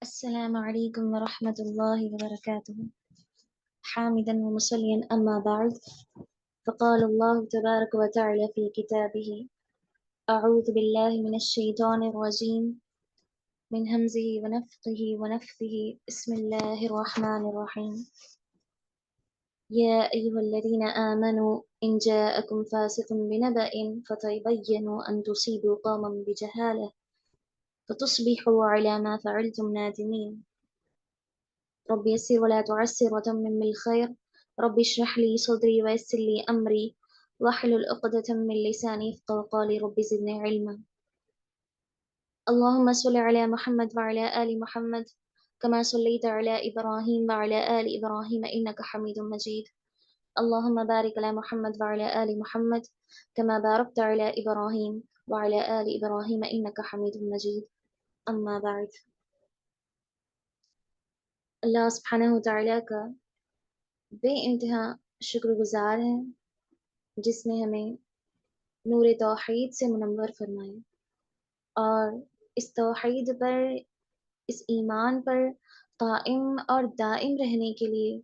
السلام عليكم ورحمة الله وبركاته. حامدا ومصليا أما بعد، فقال الله تبارك وتعالى في كتابه: أعوذ بالله من الشيطان الرجيم من همزه ونفخه ونفثه بسم الله الرحمن الرحيم. يا أيها الذين آمنوا إن جاءكم فاسق بنبأ فتبينوا أن تصيبوا قوما بجهالة فتصبحوا على ما فعلتم نادمين. رب يسر ولا تعسر وتمم بالخير. رب اشرح لي صدري ويسر لي أمري واحلل عقدة من لساني يفقهوا قولي. رب زدني علما. اللهم صل على محمد وعلى آل محمد كما صليت على إبراهيم وعلى آل إبراهيم إنك حميد مجيد. اللهم بارك على محمد وعلى آل محمد كما باركت على إبراهيم وعلى آل إبراهيم إنك حميد مجيد. أما بعد، اللہ سبحانہ وتعالی کا بے انتہا شکر گزار ہیں جس نے ہمیں نور توحید سے منور فرمایا اور اس توحید پر، اس ایمان پر قائم اور دائم رہنے کے لیے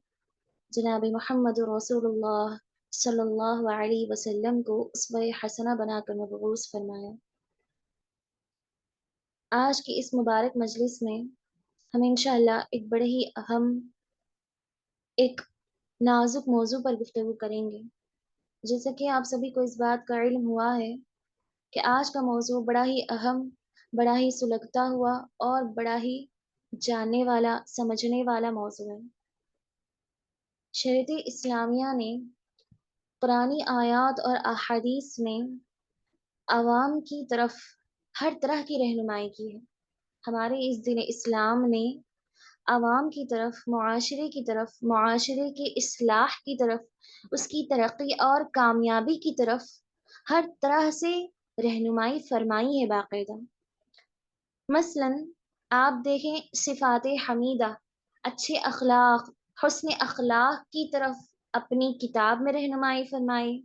جناب محمد رسول اللہ صلی اللہ علیہ وسلم کو اسوہ حسنہ بنا کر مبعوث فرمایا۔ آج کی اس مبارک مجلس میں ہم انشاءاللہ ایک بڑے ہی اہم، ایک نازک موضوع پر گفتگو کریں گے۔ جیسا کہ آپ سبھی کو اس بات کا علم ہوا ہے کہ آج کا موضوع بڑا ہی اہم، بڑا ہی سلگتا ہوا اور بڑا ہی جاننے والا، سمجھنے والا موضوع ہے۔ شریعت اسلامیہ نے قرآنی آیات اور احادیث میں عوام کی طرف ہر طرح کی رہنمائی کی ہے۔ ہمارے اس دین اسلام نے عوام کی طرف، معاشرے کی طرف، معاشرے کی اصلاح کی طرف، اس کی ترقی اور کامیابی کی طرف ہر طرح سے رہنمائی فرمائی ہے باقاعدہ۔ مثلا آپ دیکھیں صفات حمیدہ، اچھے اخلاق، حسن اخلاق کی طرف اپنی کتاب میں رہنمائی فرمائی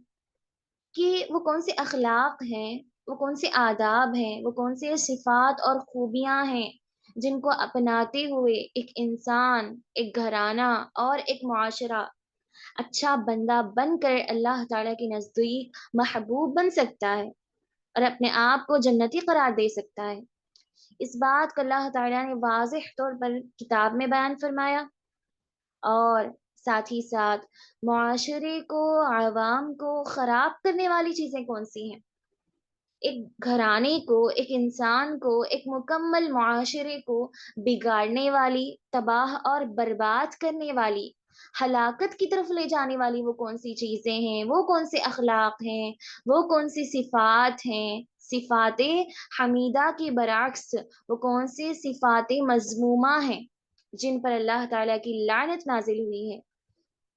کہ وہ کون سے اخلاق ہیں، وہ کون سے آداب ہیں، وہ کون سے صفات اور خوبیاں ہیں جن کو اپناتے ہوئے ایک انسان، ایک گھرانہ اور ایک معاشرہ اچھا بندہ بن کر اللہ تعالیٰ کے نزدیک محبوب بن سکتا ہے اور اپنے آپ کو جنتی قرار دے سکتا ہے۔ اس بات کو اللہ تعالیٰ نے واضح طور پر کتاب میں بیان فرمایا، اور ساتھ ہی ساتھ معاشرے کو، عوام کو خراب کرنے والی چیزیں کون سی ہیں، ایک گھرانے کو، ایک انسان کو، ایک مکمل معاشرے کو بگاڑنے والی، تباہ اور برباد کرنے والی، ہلاکت کی طرف لے جانے والی وہ کون سی چیزیں ہیں، وہ کون سے اخلاق ہیں، وہ کون سی صفات ہیں، صفات حمیدہ کے برعکس وہ کون سے صفات مذمومہ ہیں جن پر اللہ تعالیٰ کی لعنت نازل ہوئی ہے،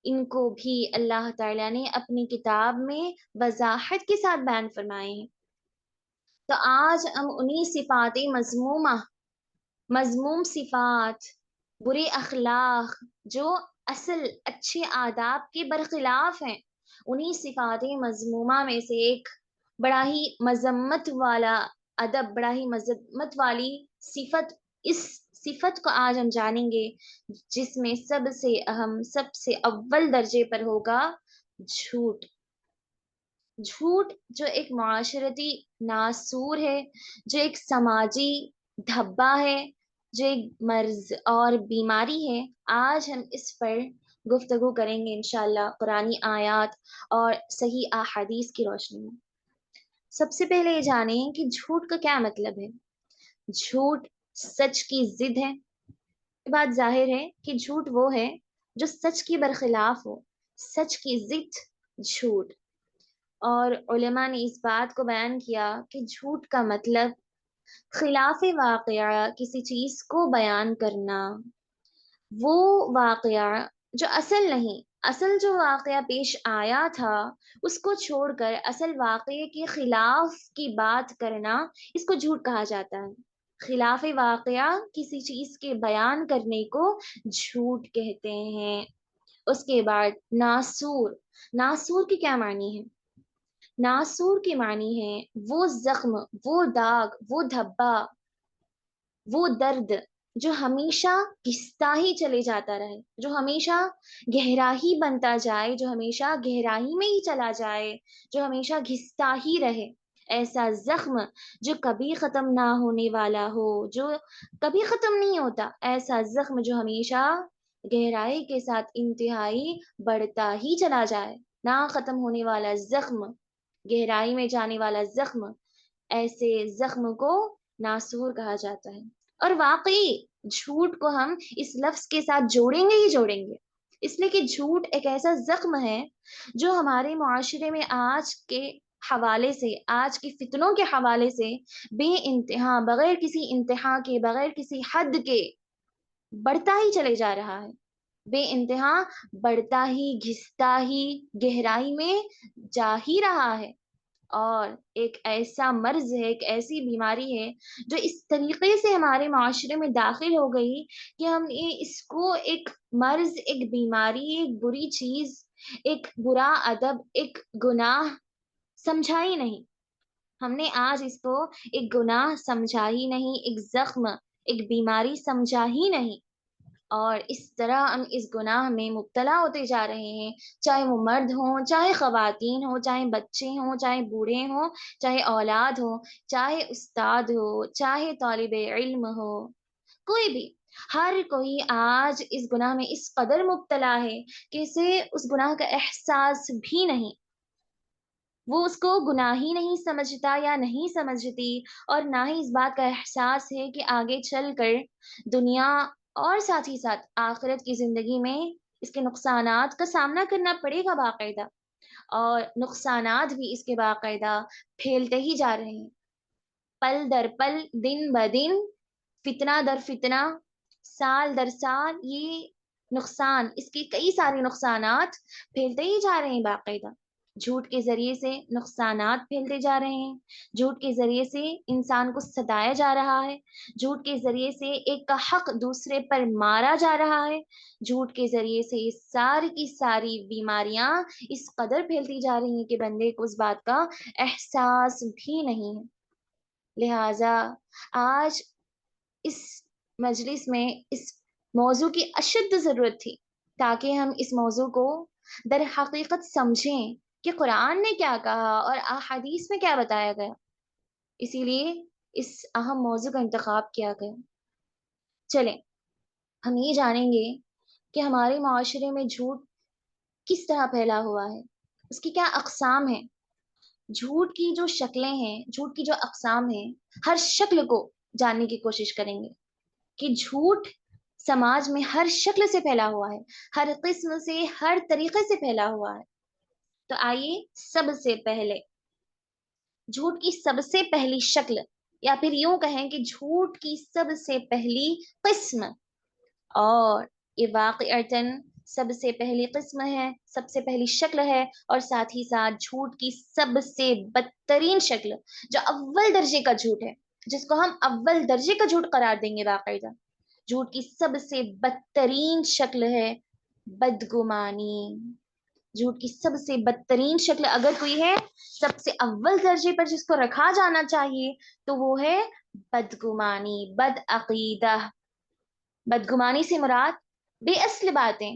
ان کو بھی اللہ تعالیٰ نے اپنی کتاب میں وضاحت کے ساتھ بیان فرمائے ہیں۔ تو آج ہم انہی صفات مذموم صفات، برے اخلاق جو اصل اچھے آداب کے برخلاف ہیں، انہی صفات مذمومہ میں سے ایک بڑا ہی مذمت والا ادب، بڑا ہی مذمت والی صفت، اس صفت کو آج ہم جانیں گے جس میں سب سے اہم، سب سے اول درجے پر ہوگا جھوٹ۔ جھوٹ جو ایک معاشرتی ناسور ہے، جو ایک سماجی دھبا ہے، جو ایک مرض اور بیماری ہے، آج ہم اس پر گفتگو کریں گے انشاءاللہ قرآنی آیات اور صحیح احادیث کی روشنی میں۔ سب سے پہلے یہ جانیں کہ جھوٹ کا کیا مطلب ہے۔ جھوٹ سچ کی ضد ہے۔ یہ بات ظاہر ہے کہ جھوٹ وہ ہے جو سچ کی برخلاف ہو، سچ کی ضد جھوٹ۔ اور علماء نے اس بات کو بیان کیا کہ جھوٹ کا مطلب خلاف واقعہ کسی چیز کو بیان کرنا، وہ واقعہ جو اصل نہیں، اصل جو واقعہ پیش آیا تھا اس کو چھوڑ کر اصل واقعے کے خلاف کی بات کرنا، اس کو جھوٹ کہا جاتا ہے۔ خلاف واقعہ کسی چیز کے بیان کرنے کو جھوٹ کہتے ہیں۔ اس کے بعد ناسور۔ ناسور کی کیا معنی ہے؟ ناسور کی معنی ہے وہ زخم، وہ داغ، وہ دھبا، وہ درد جو ہمیشہ گھستا ہی چلے جاتا رہے، جو ہمیشہ گہرا ہی بنتا جائے، جو ہمیشہ گہرائی میں ہی چلا جائے، جو ہمیشہ گھستا ہی رہے، ایسا زخم جو کبھی ختم نہ ہونے والا ہو، جو کبھی ختم نہیں ہوتا، ایسا زخم جو ہمیشہ گہرائی کے ساتھ انتہائی بڑھتا ہی چلا جائے، نہ ختم ہونے والا زخم، گہرائی میں جانے والا زخم، ایسے زخم کو ناسور کہا جاتا ہے۔ اور واقعی جھوٹ کو ہم اس لفظ کے ساتھ جوڑیں گے ہی جوڑیں گے، اس لیے کہ جھوٹ ایک ایسا زخم ہے جو ہمارے معاشرے میں آج کے حوالے سے، آج کے فتنوں کے حوالے سے بے انتہا، بغیر کسی انتہا کے، بغیر کسی حد کے بڑھتا ہی چلے جا رہا ہے، بے انتہا بڑھتا ہی، گھستا ہی، گہرائی میں جا ہی رہا ہے۔ اور ایک ایسا مرض ہے، ایک ایسی بیماری ہے جو اس طریقے سے ہمارے معاشرے میں داخل ہو گئی کہ ہم نے اس کو ایک مرض، ایک بیماری، ایک بری چیز، ایک برا ادب، ایک گناہ سمجھا ہی نہیں۔ ہم نے آج اس کو ایک گناہ سمجھا ہی نہیں، ایک زخم، ایک بیماری سمجھا ہی نہیں، اور اس طرح ہم اس گناہ میں مبتلا ہوتے جا رہے ہیں، چاہے وہ مرد ہوں، چاہے خواتین ہوں، چاہے بچے ہوں، چاہے بوڑھے ہوں، چاہے اولاد ہو، چاہے استاد ہو، چاہے طالب علم ہو، کوئی بھی، ہر کوئی آج اس گناہ میں اس قدر مبتلا ہے کہ اسے اس گناہ کا احساس بھی نہیں، وہ اس کو گناہ ہی نہیں سمجھتا یا نہیں سمجھتی، اور نہ ہی اس بات کا احساس ہے کہ آگے چل کر دنیا اور ساتھ ہی ساتھ آخرت کی زندگی میں اس کے نقصانات کا سامنا کرنا پڑے گا باقاعدہ، اور نقصانات بھی اس کے باقاعدہ پھیلتے ہی جا رہے ہیں، پل در پل، دن بدن، فتنہ در فتنہ، سال در سال، یہ نقصان، اس کے کئی سارے نقصانات پھیلتے ہی جا رہے ہیں باقاعدہ، جھوٹ کے ذریعے سے نقصانات پھیلتے جا رہے ہیں، جھوٹ کے ذریعے سے انسان کو ستایا جا رہا ہے، جھوٹ کے ذریعے سے ایک کا حق دوسرے پر مارا جا رہا ہے، جھوٹ کے ذریعے سے یہ ساری کی ساری بیماریاں اس قدر پھیلتی جا رہی ہیں کہ بندے کو اس بات کا احساس بھی نہیں ہے۔ لہٰذا آج اس مجلس میں اس موضوع کی اشد ضرورت تھی، تاکہ ہم اس موضوع کو در حقیقت سمجھیں کہ قرآن نے کیا کہا اور احادیث میں کیا بتایا گیا، اسی لیے اس اہم موضوع کا انتخاب کیا گیا۔ چلیں ہم یہ جانیں گے کہ ہمارے معاشرے میں جھوٹ کس طرح پھیلا ہوا ہے، اس کی کیا اقسام ہیں، جھوٹ کی جو شکلیں ہیں، جھوٹ کی جو اقسام ہیں، ہر شکل کو جاننے کی کوشش کریں گے کہ جھوٹ سماج میں ہر شکل سے پھیلا ہوا ہے، ہر قسم سے، ہر طریقے سے پھیلا ہوا ہے۔ تو آئیے سب سے پہلے جھوٹ کی سب سے پہلی شکل، یا پھر یوں کہیں کہ جھوٹ کی سب سے پہلی قسم، اور یہ واقعتاً سب سے پہلی قسم ہے، سب سے پہلی شکل ہے، اور ساتھ ہی ساتھ جھوٹ کی سب سے بدترین شکل، جو اول درجے کا جھوٹ ہے، جس کو ہم اول درجے کا جھوٹ قرار دیں گے باقاعدہ، جھوٹ کی سب سے بدترین شکل ہے بدگمانی۔ جھوٹ کی سب سے بدترین شکل اگر کوئی ہے، سب سے اول درجے پر جس کو رکھا جانا چاہیے، تو وہ ہے بدگمانی، بد عقیدہ۔ بدگمانی سے مراد بے اصل باتیں،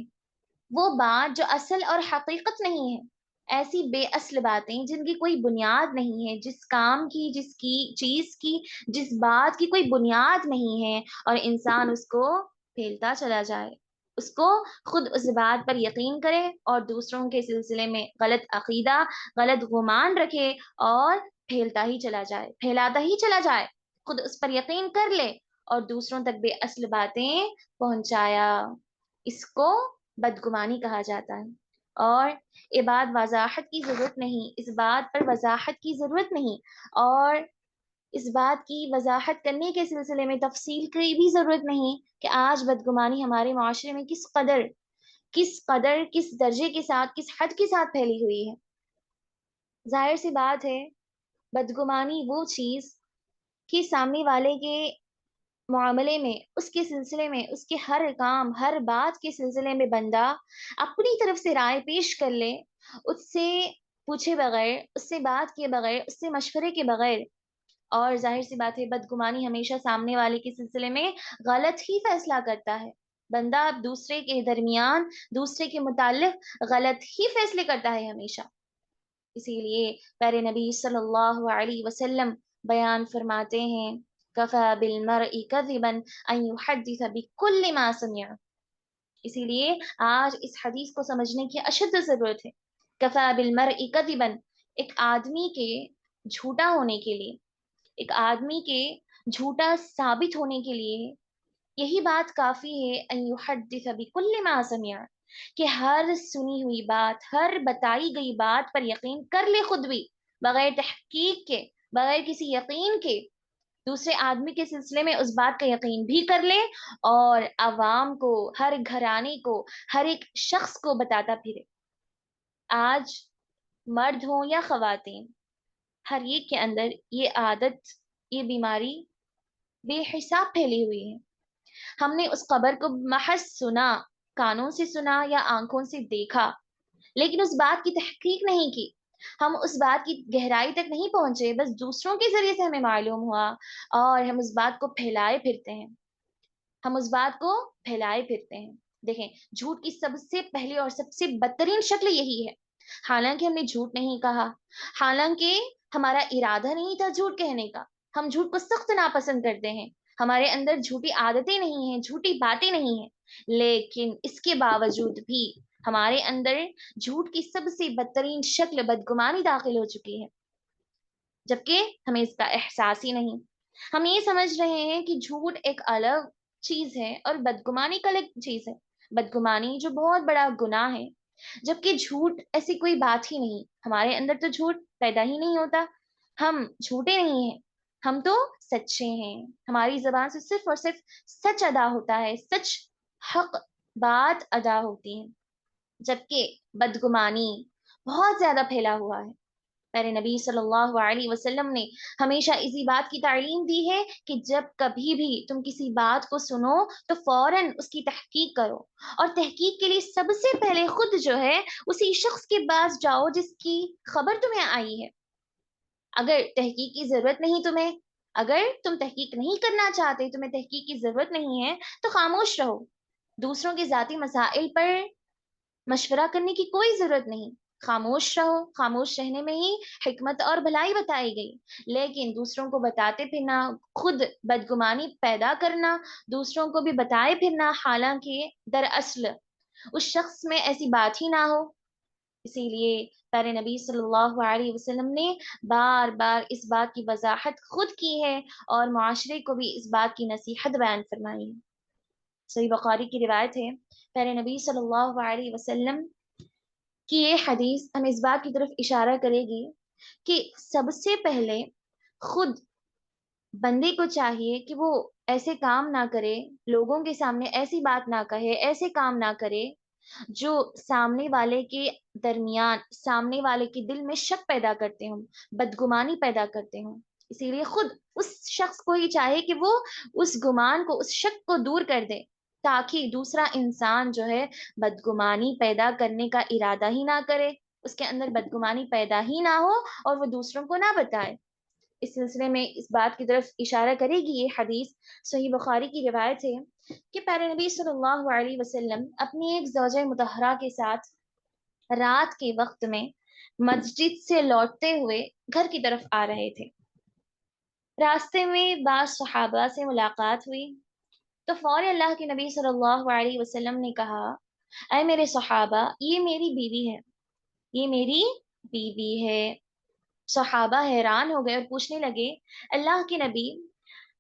وہ بات جو اصل اور حقیقت نہیں ہے، ایسی بے اصل باتیں جن کی کوئی بنیاد نہیں ہے، جس کام کی، جس کی چیز کی، جس بات کی کوئی بنیاد نہیں ہے، اور انسان اس کو پھیلتا چلا جائے، اس کو خود اس بات پر یقین کرے اور دوسروں کے سلسلے میں غلط عقیدہ، غلط گمان رکھے، اور پھیلتا ہی چلا جائے، پھیلاتا ہی چلا جائے، خود اس پر یقین کر لے اور دوسروں تک بے اصل باتیں پہنچایا، اس کو بدگمانی کہا جاتا ہے۔ اور یہ بات وضاحت کی ضرورت نہیں، اس بات پر وضاحت کی ضرورت نہیں، اور اس بات کی وضاحت کرنے کے سلسلے میں تفصیل کی بھی ضرورت نہیں کہ آج بدگمانی ہمارے معاشرے میں کس قدر کس درجے کے ساتھ، کس حد کے ساتھ پھیلی ہوئی ہے۔ ظاہر سی بات ہے، بدگمانی وہ چیز کہ سامنے والے کے معاملے میں، اس کے سلسلے میں، اس کے ہر کام، ہر بات کے سلسلے میں بندہ اپنی طرف سے رائے پیش کر لے، اس سے پوچھے بغیر، اس سے بات کیے بغیر، اس سے مشورے کے بغیر، اور ظاہر سی بات ہے بدگمانی ہمیشہ سامنے والے کے سلسلے میں غلط ہی فیصلہ کرتا ہے. بندہ اب دوسرے کے درمیان دوسرے کے متعلق غلط ہی فیصلے کرتا ہے ہمیشہ. اسی لیے پیارے نبی صلی اللہ علیہ وسلم بیان فرماتے ہیں کفا بالمرء کذبا ان يحدث بكل ما سمع. اسی لیے آج اس حدیث کو سمجھنے کی اشد ضرورت ہے. کفا بالمرء کذبا، ایک آدمی کے جھوٹا ہونے کے لیے، ایک آدمی کے جھوٹا ثابت ہونے کے لیے یہی بات کافی ہے ان یحدث بکل ما سمع، کہ ہر سنی ہوئی بات، ہر بتائی گئی بات پر یقین کر لے خود بھی، بغیر تحقیق کے، بغیر کسی یقین کے دوسرے آدمی کے سلسلے میں اس بات کا یقین بھی کر لے، اور عوام کو، ہر گھرانے کو، ہر ایک شخص کو بتاتا پھرے. آج مرد ہوں یا خواتین، ہر ایک کے اندر یہ عادت، یہ بیماری بے حساب پھیلی ہوئی ہے. ہم نے اس خبر کو محض سنا، کانوں سے سنا یا آنکھوں سے دیکھا، لیکن اس بات کی تحقیق نہیں کی، ہم اس بات کی گہرائی تک نہیں پہنچے، بس دوسروں کے ذریعے سے ہمیں معلوم ہوا اور ہم اس بات کو پھیلائے پھرتے ہیں. ہم اس بات کو پھیلائے پھرتے ہیں. دیکھیں، جھوٹ کی سب سے پہلی اور سب سے بدترین شکل یہی ہے. حالانکہ ہم نے جھوٹ نہیں کہا، حالانکہ ہمارا ارادہ نہیں تھا جھوٹ کہنے کا، ہم جھوٹ کو سخت ناپسند کرتے ہیں، ہمارے اندر جھوٹی عادتیں نہیں ہیں، جھوٹی باتیں نہیں ہیں، لیکن اس کے باوجود بھی ہمارے اندر جھوٹ کی سب سے بدترین شکل بدگمانی داخل ہو چکی ہے، جبکہ ہمیں اس کا احساس ہی نہیں. ہم یہ سمجھ رہے ہیں کہ جھوٹ ایک الگ چیز ہے اور بدگمانی ایک الگ چیز ہے. بدگمانی جو بہت بڑا گناہ ہے، جبکہ جھوٹ ایسی کوئی بات ہی نہیں. ہمارے اندر تو جھوٹ پیدا ہی نہیں ہوتا، ہم جھوٹے نہیں ہیں، ہم تو سچے ہیں. ہماری زبان سے صرف اور صرف سچ ادا ہوتا ہے، سچ، حق بات ادا ہوتی ہے، جبکہ بدگمانی بہت زیادہ پھیلا ہوا ہے. پیارے نبی صلی اللہ علیہ وسلم نے ہمیشہ اسی بات کی تعلیم دی ہے کہ جب کبھی بھی تم کسی بات کو سنو تو فوراً اس کی تحقیق کرو، اور تحقیق کے لیے سب سے پہلے خود جو ہے اسی شخص کے پاس جاؤ جس کی خبر تمہیں آئی ہے. اگر تحقیق کی ضرورت نہیں تمہیں، اگر تم تحقیق نہیں کرنا چاہتے، تمہیں تحقیق کی ضرورت نہیں ہے، تو خاموش رہو. دوسروں کے ذاتی مسائل پر مشورہ کرنے کی کوئی ضرورت نہیں. خاموش رہو، خاموش رہنے میں ہی حکمت اور بھلائی بتائی گئی. لیکن دوسروں کو بتاتے پھرنا، خود بدگمانی پیدا کرنا، دوسروں کو بھی بتائے پھرنا، حالانکہ دراصل اس شخص میں ایسی بات ہی نہ ہو. اسی لیے پیارے نبی صلی اللہ علیہ وسلم نے بار بار اس بات کی وضاحت خود کی ہے اور معاشرے کو بھی اس بات کی نصیحت بیان فرمائی ہے. صحیح بخاری کی روایت ہے، پیارے نبی صلی اللہ علیہ وسلم کی یہ حدیث ہمیں اس بات کی طرف اشارہ کرے گی کہ سب سے پہلے خود بندے کو چاہیے کہ وہ ایسے کام نہ کرے، لوگوں کے سامنے ایسی بات نہ کہے، ایسے کام نہ کرے جو سامنے والے کے درمیان، سامنے والے کے دل میں شک پیدا کرتے ہوں، بدگمانی پیدا کرتے ہوں. اسی لیے خود اس شخص کو ہی چاہے کہ وہ اس گمان کو، اس شک کو دور کر دے، تاکہ دوسرا انسان جو ہے بدگمانی پیدا کرنے کا ارادہ ہی نہ کرے، اس کے اندر بدگمانی پیدا ہی نہ ہو اور وہ دوسروں کو نہ بتائے. اس سلسلے میں اس بات کی طرف اشارہ کرے گی یہ حدیث. صحیح بخاری کی روایت ہے کہ پیارے نبی صلی اللہ علیہ وسلم اپنی ایک زوجہ مطہرہ کے ساتھ رات کے وقت میں مسجد سے لوٹتے ہوئے گھر کی طرف آ رہے تھے. راستے میں بعض صحابہ سے ملاقات ہوئی تو فوری اللہ کے نبی صلی اللہ علیہ وسلم نے کہا، اے میرے صحابہ، یہ میری بیوی ہے، یہ میری بیوی ہے. صحابہ حیران ہو گئے اور پوچھنے لگے، اللہ کے نبی،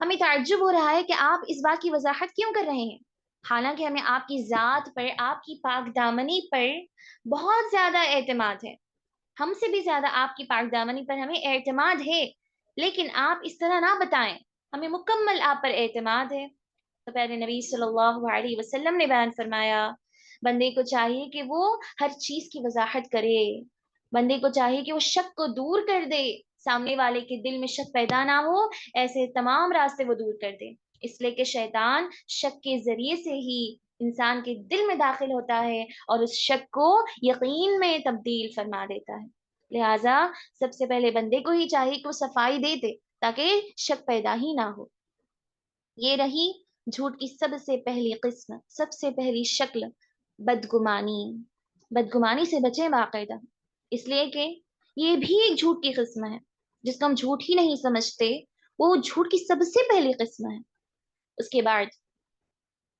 ہمیں تعجب ہو رہا ہے کہ آپ اس بات کی وضاحت کیوں کر رہے ہیں، حالانکہ ہمیں آپ کی ذات پر، آپ کی پاک دامنی پر بہت زیادہ اعتماد ہے، ہم سے بھی زیادہ آپ کی پاک دامنی پر ہمیں اعتماد ہے، لیکن آپ اس طرح نہ بتائیں، ہمیں مکمل آپ پر اعتماد ہے. تو پیارے نبی صلی اللہ علیہ وسلم نے بیان فرمایا، بندے کو چاہیے کہ وہ ہر چیز کی وضاحت کرے، بندے کو چاہیے کہ وہ شک کو دور کر دے، سامنے والے کے دل میں شک پیدا نہ ہو، ایسے تمام راستے وہ دور کر دے. اس لیے کہ شیطان شک کے ذریعے سے ہی انسان کے دل میں داخل ہوتا ہے اور اس شک کو یقین میں تبدیل فرما دیتا ہے. لہٰذا سب سے پہلے بندے کو ہی چاہیے کہ وہ صفائی دے دے، تاکہ شک پیدا ہی نہ ہو۔ یہ رہی جھوٹ کی سب سے پہلی قسم، سب سے پہلی شکل، بدگمانی۔ بدگمانی سے بچیں باقاعدہ، اس لیے کہ یہ بھی ایک جھوٹ کی قسم ہے جس کو ہم جھوٹ ہی نہیں سمجھتے، وہ جھوٹ کی سب سے پہلی قسم ہے۔ اس کے بعد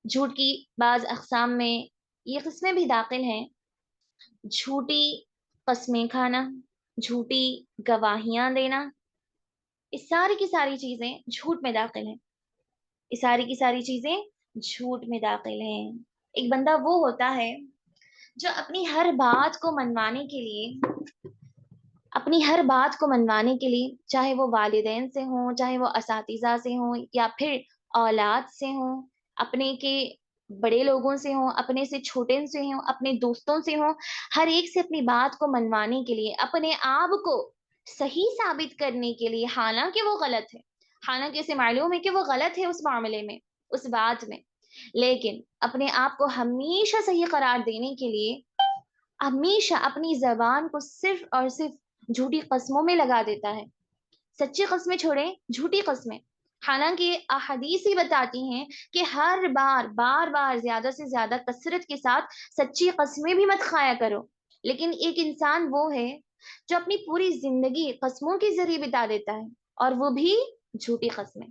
جھوٹ کی بعض اقسام میں یہ قسمیں بھی داخل ہیں: جھوٹی قسمیں کھانا، جھوٹی گواہیاں دینا، یہ ساری کی ساری چیزیں جھوٹ میں داخل ہیں، یہ ساری کی ساری چیزیں جھوٹ میں داخل ہیں۔ ایک بندہ وہ ہوتا ہے جو اپنی ہر بات کو منوانے کے لیے، اپنی ہر بات کو منوانے کے لیے، چاہے وہ والدین سے ہوں، چاہے وہ اساتذہ سے ہوں، یا پھر اولاد سے ہوں، اپنے کے بڑے لوگوں سے ہوں، اپنے سے چھوٹے سے ہوں، اپنے دوستوں سے ہوں، ہر ایک سے اپنی بات کو منوانے کے لیے، اپنے آپ کو صحیح ثابت کرنے کے لیے، حالانکہ وہ غلط ہے، حالانکہ اسے معلوم ہے کہ وہ غلط ہے اس معاملے میں، اس بات میں، لیکن اپنے آپ کو ہمیشہ صحیح قرار دینے کے لیے ہمیشہ اپنی زبان کو صرف اور صرف جھوٹی قسموں میں لگا دیتا ہے۔ سچی قسمیں چھوڑیں، جھوٹی قسمیں، حالانکہ احادیث ہی بتاتی ہیں کہ ہر بار بار بار زیادہ سے زیادہ کثرت کے ساتھ سچی قسمیں بھی مت کھایا کرو، لیکن ایک انسان وہ ہے جو اپنی پوری زندگی قسموں کے ذریعے بتا دیتا ہے، اور وہ بھی جھوٹی قسمیں۔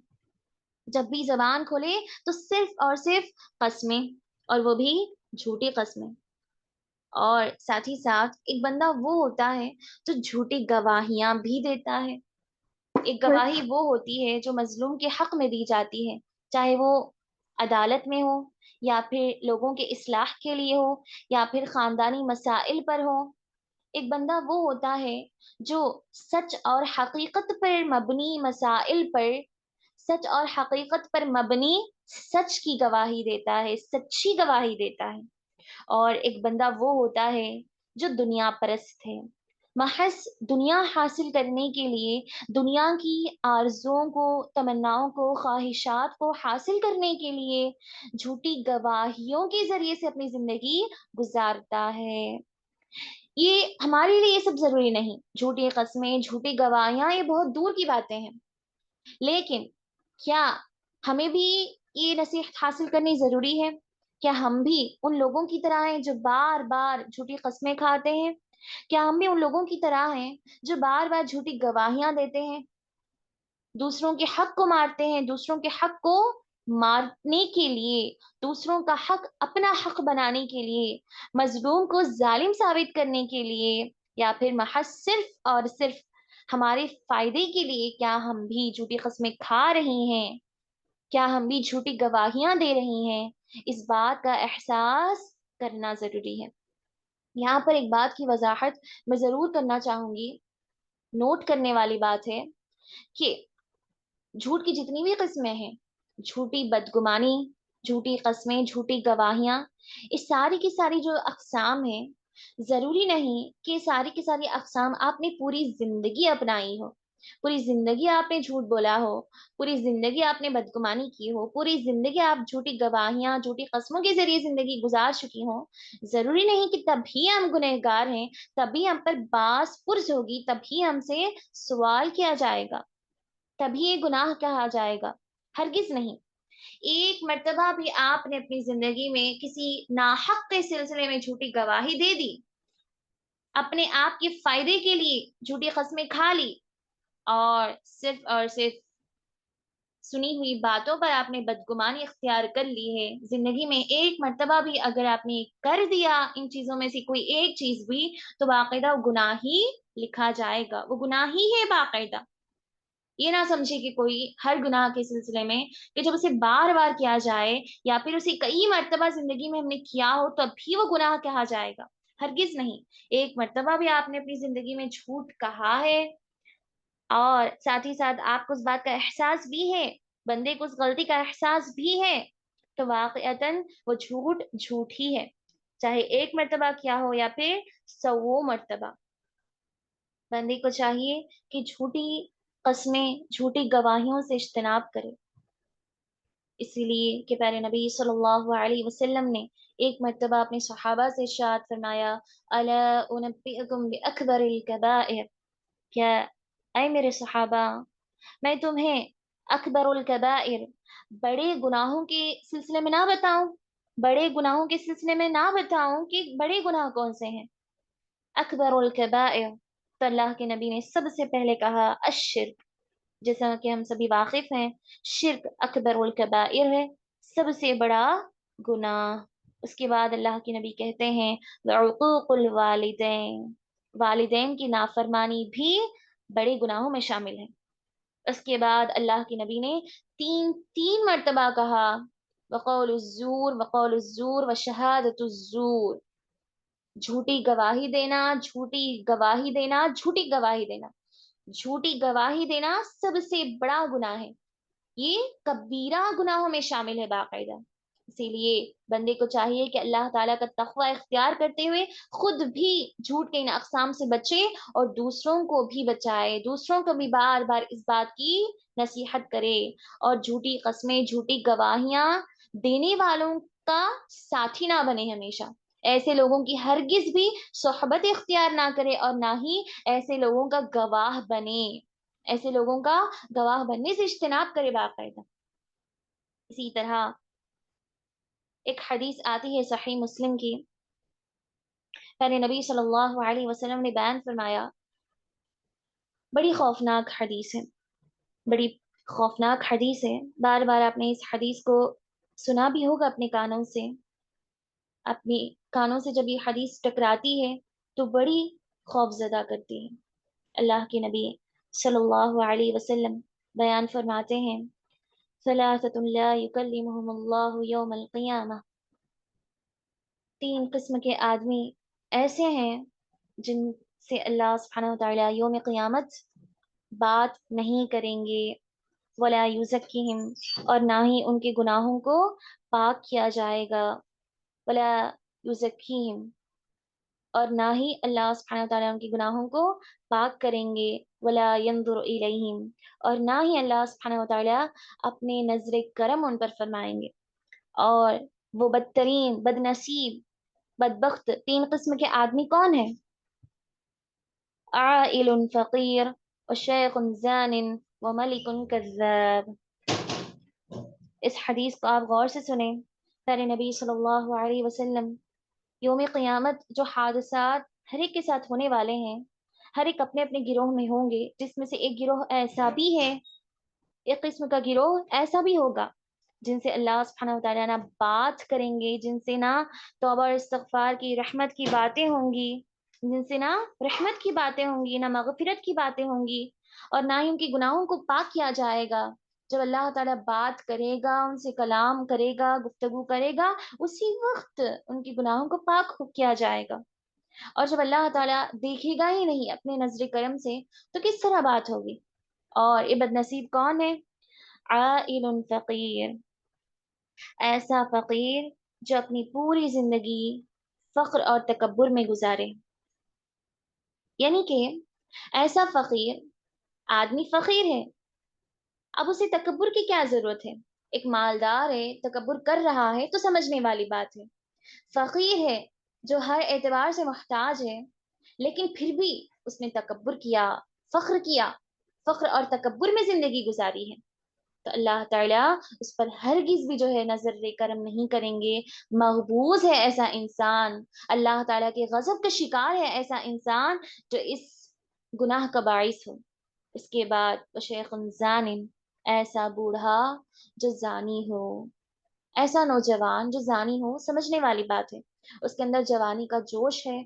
جب بھی زبان کھولے تو صرف اور صرف قسمیں، اور وہ بھی جھوٹی قسمیں۔ اور ساتھ ہی ساتھ ایک بندہ وہ ہوتا ہے جو جھوٹی گواہیاں بھی دیتا ہے۔ ایک گواہی وہ ہوتی ہے جو مظلوم کے حق میں دی جاتی ہے، چاہے وہ عدالت میں ہو، یا پھر لوگوں کے اصلاح کے لیے ہو، یا پھر خاندانی مسائل پر ہو۔ ایک بندہ وہ ہوتا ہے جو سچ اور حقیقت پر مبنی مسائل پر، سچ اور حقیقت پر مبنی سچ کی گواہی دیتا ہے، سچی گواہی دیتا ہے۔ اور ایک بندہ وہ ہوتا ہے جو دنیا پرست ہے، محض دنیا حاصل کرنے کے لیے، دنیا کی آرزوؤں کو، تمناؤں کو، خواہشات کو حاصل کرنے کے لیے جھوٹی گواہیوں کے ذریعے سے اپنی زندگی گزارتا ہے۔ یہ ہمارے لیے یہ سب ضروری نہیں، جھوٹی قسمیں، جھوٹی گواہیاں یہ بہت دور کی باتیں ہیں، لیکن کیا ہمیں بھی یہ نصیحت حاصل کرنی ضروری ہے؟ کیا ہم بھی ان لوگوں کی طرح ہیں جو بار بار جھوٹی قسمیں کھاتے ہیں؟ کیا ہم بھی ان لوگوں کی طرح ہیں جو بار بار جھوٹی گواہیاں دیتے ہیں، دوسروں کے حق کو مارتے ہیں، دوسروں کے حق کو مارنے کے لیے، دوسروں کا حق اپنا حق بنانے کے لیے، مظلوم کو ظالم ثابت کرنے کے لیے، یا پھر محض صرف اور صرف ہمارے فائدے کے لیے کیا ہم بھی جھوٹی قسمیں کھا رہے ہیں؟ کیا ہم بھی جھوٹی گواہیاں دے رہے ہیں؟ اس بات کا احساس کرنا ضروری ہے۔ یہاں پر ایک بات کی وضاحت میں ضرور کرنا چاہوں گی، نوٹ کرنے والی بات ہے کہ جھوٹ کی جتنی بھی قسمیں ہیں، جھوٹی بدگمانی، جھوٹی قسمیں، جھوٹی گواہیاں، اس ساری کی ساری جو اقسام ہیں، ضروری نہیں کہ ساری کی ساری اقسام آپ نے پوری زندگی اپنائی ہو، پوری زندگی آپ نے جھوٹ بولا ہو، پوری زندگی آپ نے بدگمانی کی ہو، پوری زندگی آپ جھوٹی گواہیاں، جھوٹی قسموں کے ذریعے زندگی گزار چکی ہوں۔ ضروری نہیں کہ تبھی ہم گنہگار ہیں، تبھی ہم پر باس پرس ہوگی، تبھی ہم سے سوال کیا جائے گا، تبھی یہ گناہ کہا جائے گا، ہرگز نہیں۔ ایک مرتبہ بھی آپ نے اپنی زندگی میں کسی ناحق کے سلسلے میں جھوٹی گواہی دے دی، اپنے آپ کے فائدے کے لیے جھوٹی قسمیں کھا لی، اور صرف سنی ہوئی باتوں پر آپ نے بدگمانی اختیار کر لی ہے، زندگی میں ایک مرتبہ بھی اگر آپ نے کر دیا ان چیزوں میں سے کوئی ایک چیز بھی، تو باقاعدہ وہ گناہ ہی لکھا جائے گا، وہ گناہ ہی ہے باقاعدہ۔ یہ نہ سمجھے کہ کوئی ہر گناہ کے سلسلے میں کہ جب اسے بار بار کیا جائے، یا پھر اسے کئی مرتبہ زندگی میں ہم نے کیا ہو تب بھی وہ گناہ کہا جائے گا، ہرگز نہیں۔ ایک مرتبہ بھی آپ نے اپنی زندگی میں جھوٹ کہا ہے، اور ساتھ ہی ساتھ آپ کو اس بات کا احساس بھی ہے، بندے کو اس غلطی کا احساس بھی ہے، تو واقعتاً وہ جھوٹ جھوٹ ہی ہے، چاہے ایک مرتبہ کیا ہو یا پھر 100 مرتبہ۔ بندے کو چاہیے کہ جھوٹی قسمیں، جھوٹی گواہیوں سے اجتناب کرے، اسی لیے کہ پیارے نبی صلی اللہ علیہ وسلم نے ایک مرتبہ اپنے صحابہ سے ارشاد فرمایا: الا انبئکم باکبر الکبائر، کیا اے میرے صحابہ، میں تمہیں اکبر الکبائر بڑے گناہوں کے سلسلے میں نہ بتاؤں، بڑے گناہوں کے سلسلے میں نہ بتاؤں کہ بڑے گناہ کون سے ہیں؟ اکبر الکبائر، تو اللہ کے نبی نے سب سے پہلے کہا الشرک، جیسا کہ ہم سبھی واقف ہیں، شرک اکبر الکبائر ہے، سب سے بڑا گناہ۔ اس کے بعد اللہ کے نبی کہتے ہیں وعقوق الوالدین، والدین کی نافرمانی بھی بڑے گناہوں میں شامل ہے۔ اس کے بعد اللہ کے نبی نے تین تین مرتبہ کہا وقول الزور، وقول الزور وشہادت الزور، جھوٹی گواہی دینا، جھوٹی گواہی دینا، جھوٹی گواہی دینا، جھوٹی گواہی دینا سب سے بڑا گناہ ہے، یہ کبیرہ گناہوں میں شامل ہے باقاعدہ۔ اسی لیے بندے کو چاہیے کہ اللہ تعالیٰ کا تقوی اختیار کرتے ہوئے خود بھی جھوٹ کے ان اقسام سے بچے اور دوسروں کو بھی بچائے، دوسروں کو بھی بار بار اس بات کی نصیحت کرے، اور جھوٹی قسمیں، جھوٹی گواہیاں دینے والوں کا ساتھی نہ بنے ہمیشہ، ایسے لوگوں کی ہرگز بھی صحبت اختیار نہ کرے اور نہ ہی ایسے لوگوں کا گواہ بنے، ایسے لوگوں کا گواہ بننے سے اجتناب کرے باقاعدہ۔ اسی طرح ایک حدیث آتی ہے صحیح مسلم کی، پہلے نبی صلی اللہ علیہ وسلم نے بیان فرمایا، بڑی خوفناک حدیث ہے، بڑی خوفناک حدیث ہے، بار بار آپ نے اس حدیث کو سنا بھی ہوگا اپنے کانوں سے، اپنی کانوں سے جب یہ حدیث ٹکراتی ہے تو بڑی خوف زدہ کرتی ہے۔ اللہ کے نبی صلی اللہ علیہ وسلم بیان فرماتے ہیں ثلاثة لا يكلمهم الله يوم القیامہ، تین قسم کے آدمی ایسے ہیں جن سے اللہ سبحانہ وتعالی یوم قیامت بات نہیں کریں گے، ولا یزکیہم، اور نہ ہی ان کے گناہوں کو پاک کیا جائے گا، ولا یزکیہم، اور نہ ہی اللہ سبحانہ وتعالی ان کے گناہوں کو پاک کریں گے، ولا ینظر الیہم، اور نہ ہی اللہ سبحانہ وتعالی اپنے نظر کرم ان پر فرمائیں گے۔ اور وہ بدترین، بد نصیب، بدبخت تین قسم کے آدمی کون ہیں؟ عائل فقیر وشیخ زان وملک کذاب۔ اس حدیث کو آپ غور سے سنیں، پیارے نبی صلی اللہ علیہ وسلم یوم قیامت جو حادثات ہر ایک کے ساتھ ہونے والے ہیں، ہر ایک اپنے اپنے گروہ میں ہوں گے، جس میں سے ایک گروہ ایسا بھی ہے، ایک قسم کا گروہ ایسا بھی ہوگا جن سے اللہ سبحانہ وتعالیٰ نہ بات کریں گے، جن سے نہ توبہ اور استغفار کی، رحمت کی باتیں ہوں گی، جن سے نہ رحمت کی باتیں ہوں گی، نہ مغفرت کی باتیں ہوں گی، اور نہ ہی ان کے گناہوں کو پاک کیا جائے گا۔ جب اللہ تعالیٰ بات کرے گا، ان سے کلام کرے گا، گفتگو کرے گا، اسی وقت ان کے گناہوں کو پاک کیا جائے گا۔ اور جب اللہ تعالیٰ دیکھے گا ہی نہیں اپنے نظر کرم سے تو کس طرح بات ہوگی؟ اور یہ بد نصیب کون ہے؟ عائل فقیر، ایسا فقیر جو اپنی پوری زندگی فقر اور تکبر میں گزارے، یعنی کہ ایسا فقیر آدمی فقیر ہے، اب اسے تکبر کی کیا ضرورت ہے؟ ایک مالدار ہے، تکبر کر رہا ہے تو سمجھنے والی بات ہے۔ فقیر ہے جو ہر اعتبار سے محتاج ہے، لیکن پھر بھی اس نے تکبر کیا، فخر کیا، فخر اور تکبر میں زندگی گزاری ہے، تو اللہ تعالیٰ اس پر ہرگز بھی جو ہے نظر کرم نہیں کریں گے۔ مغبوز ہے ایسا انسان، اللہ تعالیٰ کے غضب کا شکار ہے ایسا انسان جو اس گناہ کا باعث ہو۔ اس کے بعد شیخ زان، ایسا بوڑھا جو زانی ہو، ایسا نوجوان جو زانی ہو، سمجھنے والی بات ہے، اس کے اندر جوانی کا جوش ہے،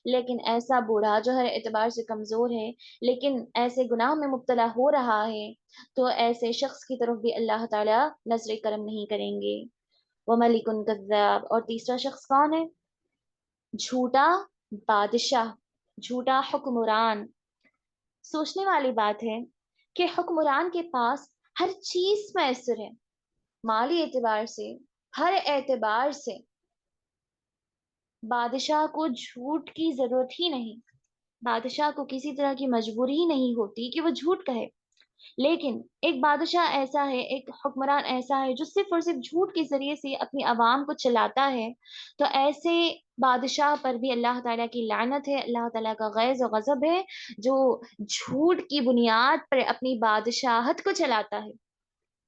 لیکن ایسا بوڑھا جو ہر اعتبار سے کمزور ہے لیکن ایسے گناہ میں مبتلا ہو رہا ہے، تو ایسے شخص کی طرف بھی اللہ تعالیٰ نظر کرم نہیں کریں گے۔ وملک کذاب، اور تیسرا شخص کون ہے؟ جھوٹا بادشاہ، جھوٹا حکمران۔ سوچنے والی بات ہے کہ حکمران کے پاس ہر چیز میسر ہے، مالی اعتبار سے، ہر اعتبار سے، بادشاہ کو جھوٹ کی ضرورت ہی نہیں، بادشاہ کو کسی طرح کی مجبوری ہی نہیں ہوتی کہ وہ جھوٹ کہے، لیکن ایک بادشاہ ایسا ہے، ایک حکمران ایسا ہے جو صرف اور صرف جھوٹ کے ذریعے سے اپنی عوام کو چلاتا ہے، تو ایسے بادشاہ پر بھی اللہ تعالیٰ کی لعنت ہے، اللہ تعالیٰ کا غیظ و غضب ہے، جو جھوٹ کی بنیاد پر اپنی بادشاہت کو چلاتا ہے۔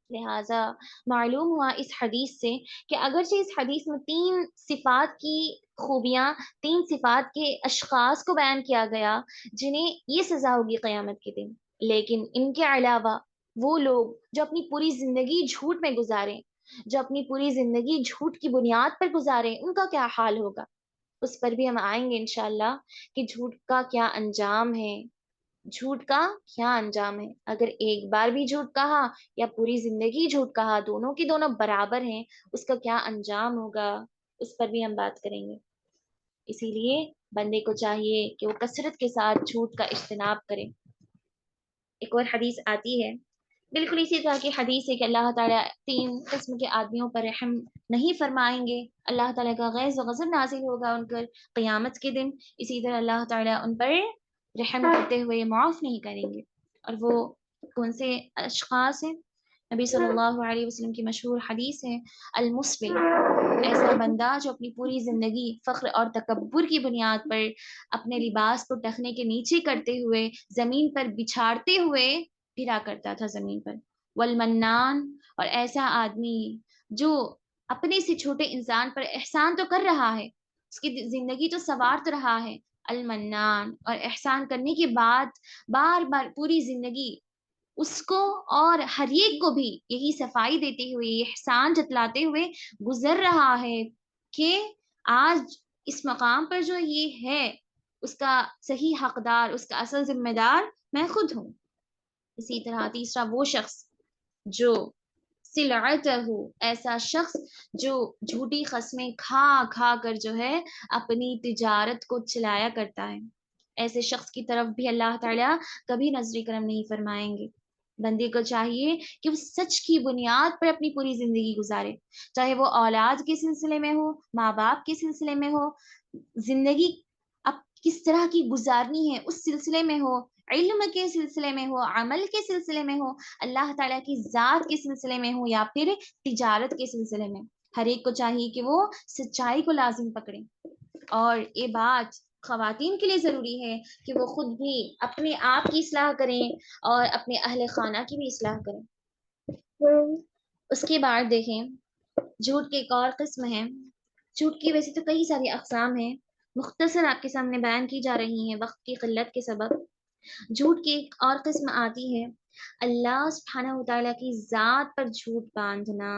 لہٰذا معلوم ہوا اس حدیث سے کہ اگرچہ اس حدیث میں 3 صفات کی خوبیاں، 3 صفات کے اشخاص کو بیان کیا گیا جنہیں یہ سزا ہوگی قیامت کے دن، لیکن ان کے علاوہ وہ لوگ جو اپنی پوری زندگی جھوٹ میں گزاریں، جو اپنی پوری زندگی جھوٹ کی بنیاد پر گزاریں، ان کا کیا حال ہوگا، اس پر بھی ہم آئیں گے انشاءاللہ کہ جھوٹ کا کیا انجام ہے، جھوٹ کا کیا انجام ہے۔ اگر ایک بار بھی جھوٹ کہا یا پوری زندگی جھوٹ کہا، دونوں کی دونوں برابر ہیں، اس کا کیا انجام ہوگا، اس پر بھی ہم بات کریں گے۔ اسی لیے بندے کو چاہیے کہ وہ کثرت کے ساتھ جھوٹ کا اجتناب کرے۔ ایک اور حدیث آتی ہے، بالکل اسی طرح کی حدیث ہے کہ اللہ تعالیٰ 3 قسم کے آدمیوں پر رحم نہیں فرمائیں گے، اللہ تعالیٰ کا غیظ و غضب نازل ہوگا ان پر قیامت کے دن، اسی طرح اللہ تعالیٰ ان پر رحم کرتے ہوئے معاف نہیں کریں گے۔ اور وہ کون سے اشخاص ہیں؟ نبی صلی اللہ علیہ وسلم کی مشہور حدیث ہے، المسبل، ایسا بندہ جو اپنی پوری زندگی فخر اور تکبر کی بنیاد پر اپنے لباس کو ٹخنے کے نیچے کرتے ہوئے، زمین پر بچھاڑتے ہوئے پھرا کرتا تھا زمین پر۔ والمنان، اور ایسا آدمی جو اپنے سے چھوٹے انسان پر احسان تو کر رہا ہے، اس کی زندگی تو سنوار تو رہا ہے، المنان، اور احسان کرنے کے بعد بار بار پوری زندگی اس کو اور ہر ایک کو بھی یہی صفائی دیتے ہوئے، یہ احسان جتلاتے ہوئے گزر رہا ہے کہ آج اس مقام پر جو یہ ہے، اس کا صحیح حقدار، اس کا اصل ذمہ دار میں خود ہوں۔ اسی طرح تیسرا وہ شخص جو سلعتہ، ایسا شخص جو جھوٹی قسمیں کھا کھا کر جو ہے اپنی تجارت کو چلایا کرتا ہے، ایسے شخص کی طرف بھی اللہ تعالیٰ کبھی نظر کرم نہیں فرمائیں گے۔ بندے کو چاہیے کہ وہ سچ کی بنیاد پر اپنی پوری زندگی گزارے، چاہے وہ اولاد کے سلسلے میں ہو، ماں باپ کے سلسلے میں ہو، زندگی اب کس طرح کی گزارنی ہے اس سلسلے میں ہو، علم کے سلسلے میں ہو، عمل کے سلسلے میں ہو، اللہ تعالیٰ کی ذات کے سلسلے میں ہو، یا پھر تجارت کے سلسلے میں، ہر ایک کو چاہیے کہ وہ سچائی کو لازم پکڑے۔ اور یہ بات خواتین کے لیے ضروری ہے کہ وہ خود بھی اپنے آپ کی اصلاح کریں اور اپنے اہل خانہ کی بھی اصلاح کریں۔ اس کے بعد دیکھیں، جھوٹ کی ایک اور قسم ہے، جھوٹ کی ویسے تو کئی ساری اقسام ہیں، مختصر آپ کے سامنے بیان کی جا رہی ہیں وقت کی قلت کے سبب۔ جھوٹ کی ایک اور قسم آتی ہے اللہ سبحانہ وتعالیٰ کی ذات پر جھوٹ باندھنا،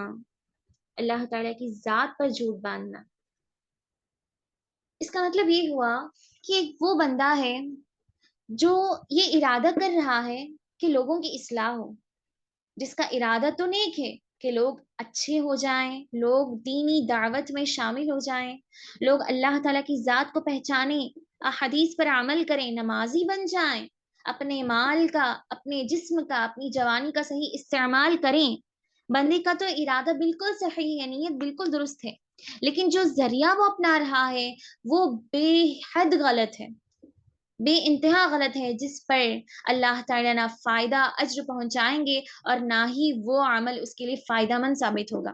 اللہ تعالیٰ کی ذات پر جھوٹ باندھنا۔ اس کا مطلب یہ ہوا کہ وہ بندہ ہے جو یہ ارادہ کر رہا ہے کہ لوگوں کی اصلاح ہو، جس کا ارادہ تو نیک ہے کہ لوگ اچھے ہو جائیں، لوگ دینی دعوت میں شامل ہو جائیں، لوگ اللہ تعالیٰ کی ذات کو پہچانیں، احادیث پر عمل کریں، نمازی بن جائیں، اپنے مال کا، اپنے جسم کا، اپنی جوانی کا صحیح استعمال کریں۔ بندے کا تو ارادہ بالکل صحیح ہے، نیت بالکل درست ہے، لیکن جو ذریعہ وہ اپنا رہا ہے وہ بے حد غلط ہے، بے انتہا غلط ہے، جس پر اللہ تعالیٰ نہ فائدہ اجر پہنچائیں گے اور نہ ہی وہ عمل اس کے لیے فائدہ مند ثابت ہوگا،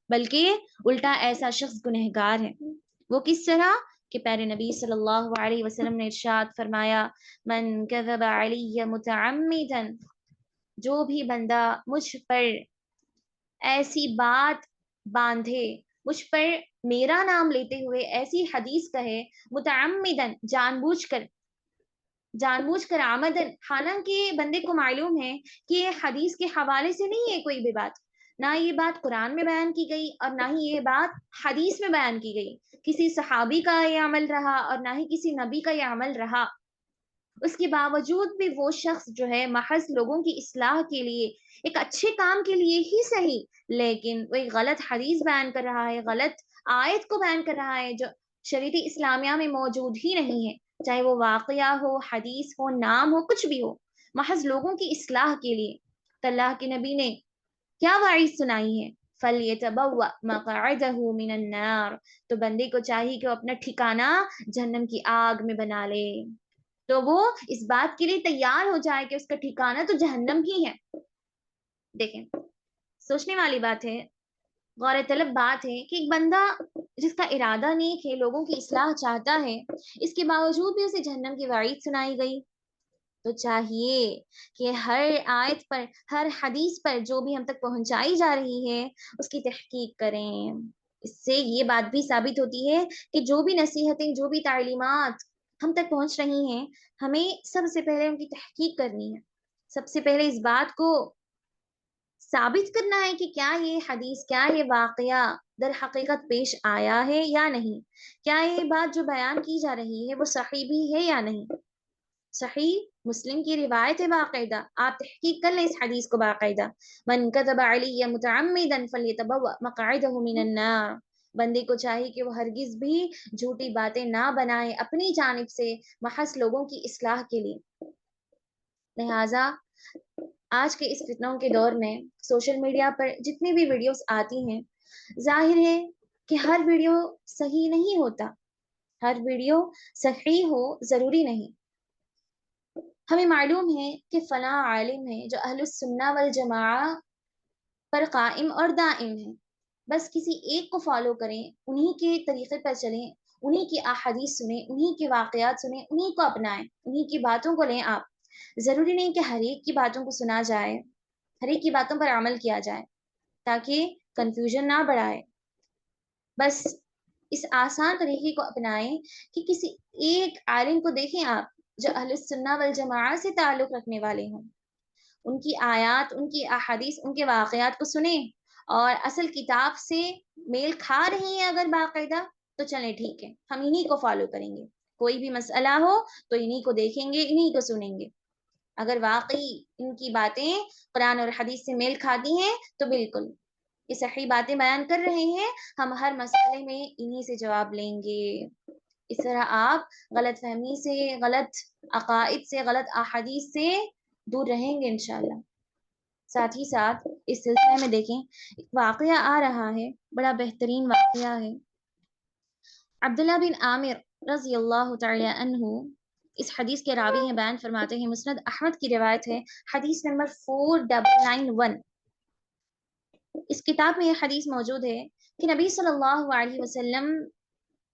بلکہ الٹا ایسا شخص گنہگار ہے۔ وہ کس طرح کہ پیارے نبی صلی اللہ علیہ وسلم نے ارشاد فرمایا، من کذب علی متعمدا، جو بھی بندہ مجھ پر ایسی بات باندھے، مجھ پر میرا نام لیتے ہوئے ایسی حدیث کہے، متعمدن، جان بوجھ کر آمدن، حالانکہ بندے کو معلوم ہے کہ یہ حدیث کے حوالے سے نہیں ہے کوئی بھی بات، نہ یہ بات قرآن میں بیان کی گئی اور نہ ہی یہ بات حدیث میں بیان کی گئی، کسی صحابی کا یہ عمل رہا اور نہ ہی کسی نبی کا یہ عمل رہا، اس کے باوجود بھی وہ شخص جو ہے محض لوگوں کی اصلاح کے لیے، ایک اچھے کام کے لیے ہی صحیح، لیکن وہ ایک غلط حدیث بیان کر رہا ہے، غلط آیت کو بیان کر رہا ہے جو شریعت اسلامیہ میں موجود ہی نہیں ہے، چاہے وہ واقعہ ہو، حدیث ہو، نام ہو، کچھ بھی ہو، محض لوگوں کی اصلاح کے لیے، تو اللہ کے نبی نے کیا وعید سنائی ہے، فَلْيَتَبَوَّأْ مَقْعَدَهُ مِنَ النَّارِ، تو بندے کو چاہیے کہ وہ اپنا ٹھکانہ جہنم کی آگ میں بنا لے۔ تو وہ اس بات کے لیے تیار ہو جائے کہ اس کا ٹھکانہ تو جہنم ہی ہے۔ دیکھیں، سوچنے والی بات ہے، غور طلب بات ہے کہ ایک بندہ جس کا ارادہ نیک ہے، لوگوں کی اصلاح چاہتا ہے، اس کے باوجود بھی اسے جہنم کی وعید سنائی گئی، تو چاہیے کہ ہر آیت پر، ہر حدیث پر جو بھی ہم تک پہنچائی جا رہی ہے اس کی تحقیق کریں۔ اس سے یہ بات بھی ثابت ہوتی ہے کہ جو بھی نصیحتیں، جو بھی تعلیمات ہم تک پہنچ رہی ہیں، ہمیں سب سے پہلے ان کی تحقیق کرنی ہے۔ سب سے پہلے اس بات کو ثابت کرنا ہے کہ کیا یہ حدیث، کیا یہ واقعہ در حقیقت پیش آیا ہے یا نہیں، کیا یہ بات جو بیان کی جا رہی ہے وہ صحیح بھی ہے یا نہیں۔ صحیح مسلم کی روایت ہے باقاعدہ، آپ تحقیق کر لیں اس حدیث کو باقاعدہ، من کذب علی متعمدا فلیتبوأ مقعدہ من النار، بندے کو چاہیے کہ وہ ہرگز بھی جھوٹی باتیں نہ بنائے اپنی جانب سے محض لوگوں کی اصلاح کے لیے۔ لہٰذا آج کے اس فتنوں کے دور میں سوشل میڈیا پر جتنی بھی ویڈیوز آتی ہیں، ظاہر ہے کہ ہر ویڈیو صحیح نہیں ہوتا، ہر ویڈیو صحیح ہو ضروری نہیں۔ ہمیں معلوم ہے کہ فلاں عالم ہے جو اہل السنہ والجماعہ پر قائم اور دائم ہے، بس کسی ایک کو فالو کریں، انہی کے طریقے پر چلیں، انہی کی احادیث سنیں، انہی کے واقعات سنیں، انہی کو اپنائیں، انہی کی باتوں کو لیں آپ۔ ضروری نہیں کہ ہر ایک کی باتوں کو سنا جائے، ہر ایک کی باتوں پر عمل کیا جائے، تاکہ کنفیوژن نہ بڑھائے۔ بس اس آسان طریقے کو اپنائیں کہ کسی ایک عالم کو دیکھیں آپ جو اہل السنہ والجماعہ سے تعلق رکھنے والے ہوں، ان کی آیات، ان کی احادیث، ان کے واقعات کو سنیں، اور اصل کتاب سے میل کھا رہی ہیں اگر باقاعدہ تو چلیں ٹھیک ہے، ہم انہی کو فالو کریں گے، کوئی بھی مسئلہ ہو تو انہی کو دیکھیں گے، انہی کو سنیں گے۔ اگر واقعی ان کی باتیں قرآن اور حدیث سے میل کھاتی ہیں تو بالکل یہ صحیح باتیں بیان کر رہے ہیں، ہم ہر مسئلے میں انہی سے جواب لیں گے۔ اس طرح آپ غلط فہمی سے، غلط عقائد سے، غلط احادیث سے دور رہیں گے انشاءاللہ۔ ساتھ ہی ساتھ اس سلسلے میں دیکھیں، ایک واقعہ آ رہا ہے، بڑا بہترین واقعہ ہے۔ عبداللہ بن عامر رضی اللہ تعالی عنہ اس حدیث کے راوی ہیں، بیان فرماتے ہیں، مسند احمد کی روایت ہے، حدیث نمبر 4991۔ اس کتاب میں یہ حدیث موجود ہے کہ نبی صلی اللہ علیہ وسلم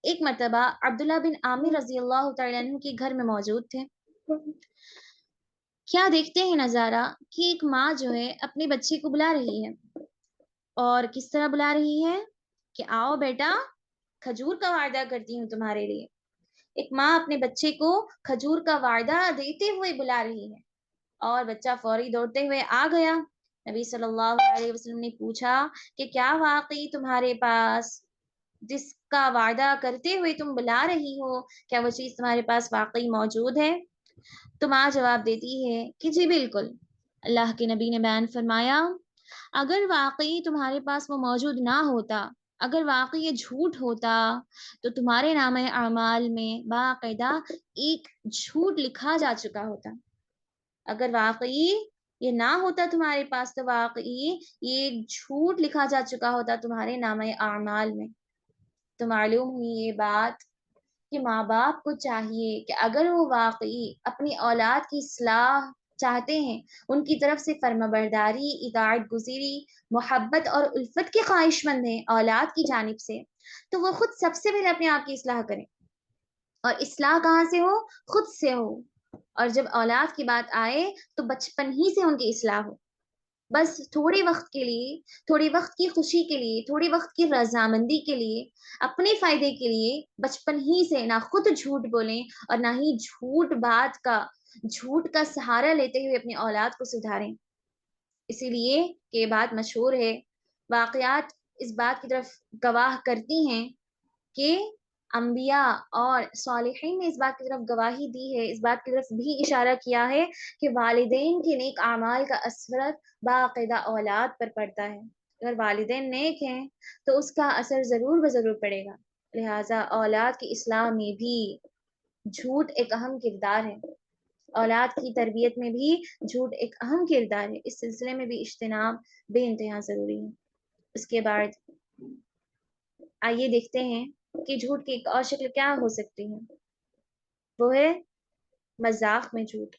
ایک مرتبہ عبداللہ بن عامر رضی اللہ تعالی عنہ کے گھر میں موجود تھے۔ کیا دیکھتے ہیں نظارہ کہ ایک ماں جو ہے اپنے بچے کو بلا رہی ہے، اور کس طرح بلا رہی ہے کہ آؤ بیٹا، کھجور کا وعدہ کرتی ہوں تمہارے لیے۔ ایک ماں اپنے بچے کو کھجور کا وعدہ دیتے ہوئے بلا رہی ہے، اور بچہ فوری دوڑتے ہوئے آ گیا۔ نبی صلی اللہ علیہ وسلم نے پوچھا کہ کیا واقعی تمہارے پاس جس کا وعدہ کرتے ہوئے تم بلا رہی ہو، کیا وہ چیز تمہارے پاس واقعی موجود ہے؟ تو ماں جواب دیتی ہے کہ جی بالکل۔ اللہ کے نبی نے بیان فرمایا، اگر واقعی تمہارے پاس وہ موجود نہ ہوتا، اگر واقعی یہ جھوٹ ہوتا، تو تمہارے نامہ اعمال میں باقاعدہ ایک جھوٹ لکھا جا چکا ہوتا۔ اگر واقعی یہ نہ ہوتا تمہارے پاس، تو واقعی یہ ایک جھوٹ لکھا جا چکا ہوتا تمہارے نامہ اعمال میں۔ تو معلوم ہوئی یہ بات کہ ماں باپ کو چاہیے کہ اگر وہ واقعی اپنی اولاد کی اصلاح چاہتے ہیں، ان کی طرف سے فرما برداری، اطاعت گزیری، محبت اور الفت کے خواہش مند ہیں اولاد کی جانب سے، تو وہ خود سب سے پہلے اپنے آپ کی اصلاح کریں، اور اصلاح کہاں سے ہو؟ خود سے ہو۔ اور جب اولاد کی بات آئے تو بچپن ہی سے ان کی اصلاح ہو۔ بس تھوڑے وقت کے لیے، تھوڑے وقت کی خوشی کے لیے، تھوڑے وقت کی رضامندی کے لیے، اپنے فائدے کے لیے بچپن ہی سے نہ خود جھوٹ بولیں، اور نہ ہی جھوٹ کا سہارا لیتے ہوئے اپنی اولاد کو سدھاریں۔ اسی لیے کہ یہ بات مشہور ہے، واقعات اس بات کی طرف گواہ کرتی ہیں کہ انبیاء اور صالحین نے اس بات کی طرف گواہی دی ہے، اس بات کی طرف بھی اشارہ کیا ہے کہ والدین کے نیک اعمال کا اثر باقاعدہ اولاد پر پڑتا ہے۔ اگر والدین نیک ہیں تو اس کا اثر ضرور بضرور پڑے گا۔ لہٰذا اولاد کی اصلاح میں بھی جھوٹ ایک اہم کردار ہے، اولاد کی تربیت میں بھی جھوٹ ایک اہم کردار ہے۔ اس سلسلے میں بھی اجتناب بے انتہا ضروری ہے۔ اس کے بعد آئیے دیکھتے ہیں کہ جھوٹ کی ایک اور شکل کیا ہو سکتی ہے، وہ ہے مذاق میں جھوٹ،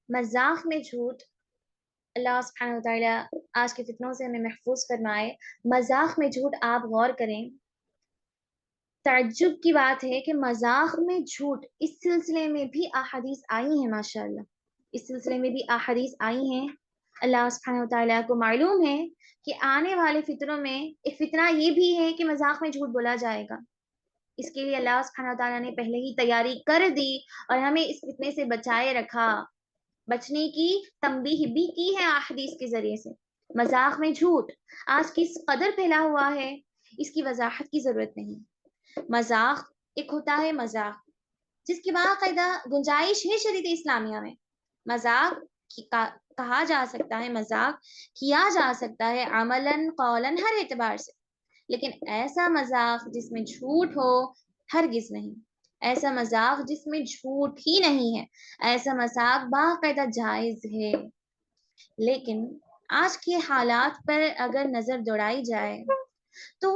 مذاق میں جھوٹ، اللہ سبحانہ وتعالیٰ آج کے فتنوں سے ہمیں محفوظ فرمائے۔ مذاق میں جھوٹ، آپ غور کریں، تعجب کی بات ہے کہ مذاق میں جھوٹ، اس سلسلے میں بھی احادیث آئی ہیں، ماشاءاللہ اس سلسلے میں بھی احادیث آئی ہیں۔ اللہ سبحانہ وتعالیٰ کو معلوم ہے کہ آنے والے فتنوں میں ایک فتنہ یہ بھی ہے کہ مذاق میں جھوٹ بولا جائے گا۔ اس کے لیے اللہ سبحانہ وتعالیٰ نے پہلے ہی تیاری کر دی اور ہمیں اس فتنے سے بچائے رکھا، بچنے کی تنبیہ بھی کی ہے احادیث کے ذریعے سے۔ مذاق میں جھوٹ آج کس قدر پھیلا ہوا ہے، اس کی وضاحت کی ضرورت نہیں۔ مذاق ایک ہوتا ہے مذاق جس کی باقاعدہ گنجائش ہے شریعت اسلامیہ میں، مذاق کہا جا سکتا ہے، مذاق کیا جا سکتا ہے عملاً قولاً ہر اعتبار سے، لیکن ایسا مذاق جس میں جھوٹ ہو ہرگز نہیں، ایسا مذاق جس میں جھوٹ ہی نہیں ہے، ایسا مذاق باقاعدہ جائز ہے۔ لیکن آج کے حالات پر اگر نظر دوڑائی جائے تو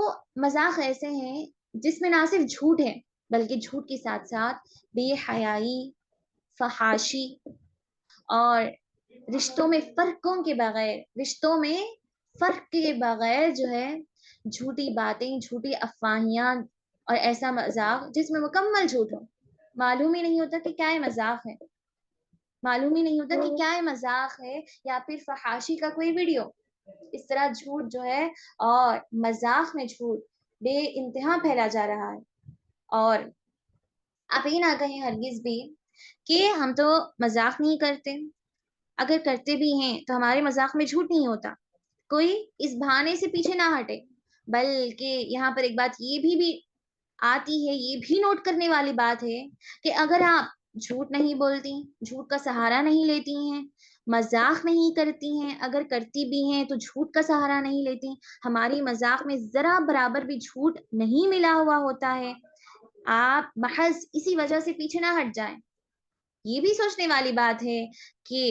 مذاق ایسے ہیں جس میں نہ صرف جھوٹ ہے بلکہ جھوٹ کے ساتھ ساتھ بے حیائی، فحاشی اور رشتوں میں فرق کے بغیر جو ہے جھوٹی باتیں، جھوٹی افواہیاں اور ایسا مذاق جس میں مکمل جھوٹ ہو، معلوم ہی نہیں ہوتا کہ کیا یہ مذاق ہے، معلوم ہی نہیں ہوتا کہ کیا یہ مذاق ہے یا پھر فحاشی کا کوئی ویڈیو۔ اس طرح جھوٹ جو ہے اور مذاق میں جھوٹ بے انتہا پھیلا جا رہا ہے۔ اور آپ یہ نہ کہیں ہرگز بھی کہ ہم تو مذاق نہیں کرتے، اگر کرتے بھی ہیں تو ہمارے مذاق میں جھوٹ نہیں ہوتا، کوئی اس بہانے سے پیچھے نہ ہٹے، بلکہ یہاں پر ایک بات یہ بھی آتی ہے، یہ بھی نوٹ کرنے والی بات ہے کہ اگر آپ جھوٹ نہیں بولتی، جھوٹ کا سہارا نہیں لیتی ہیں، مذاق نہیں کرتی ہیں، اگر کرتی بھی ہیں تو جھوٹ کا سہارا نہیں لیتی، ہماری مذاق میں ذرا برابر بھی جھوٹ نہیں ملا ہوا ہوتا ہے، آپ محض اسی وجہ سے پیچھے نہ ہٹ جائیں۔ یہ بھی سوچنے والی بات ہے کہ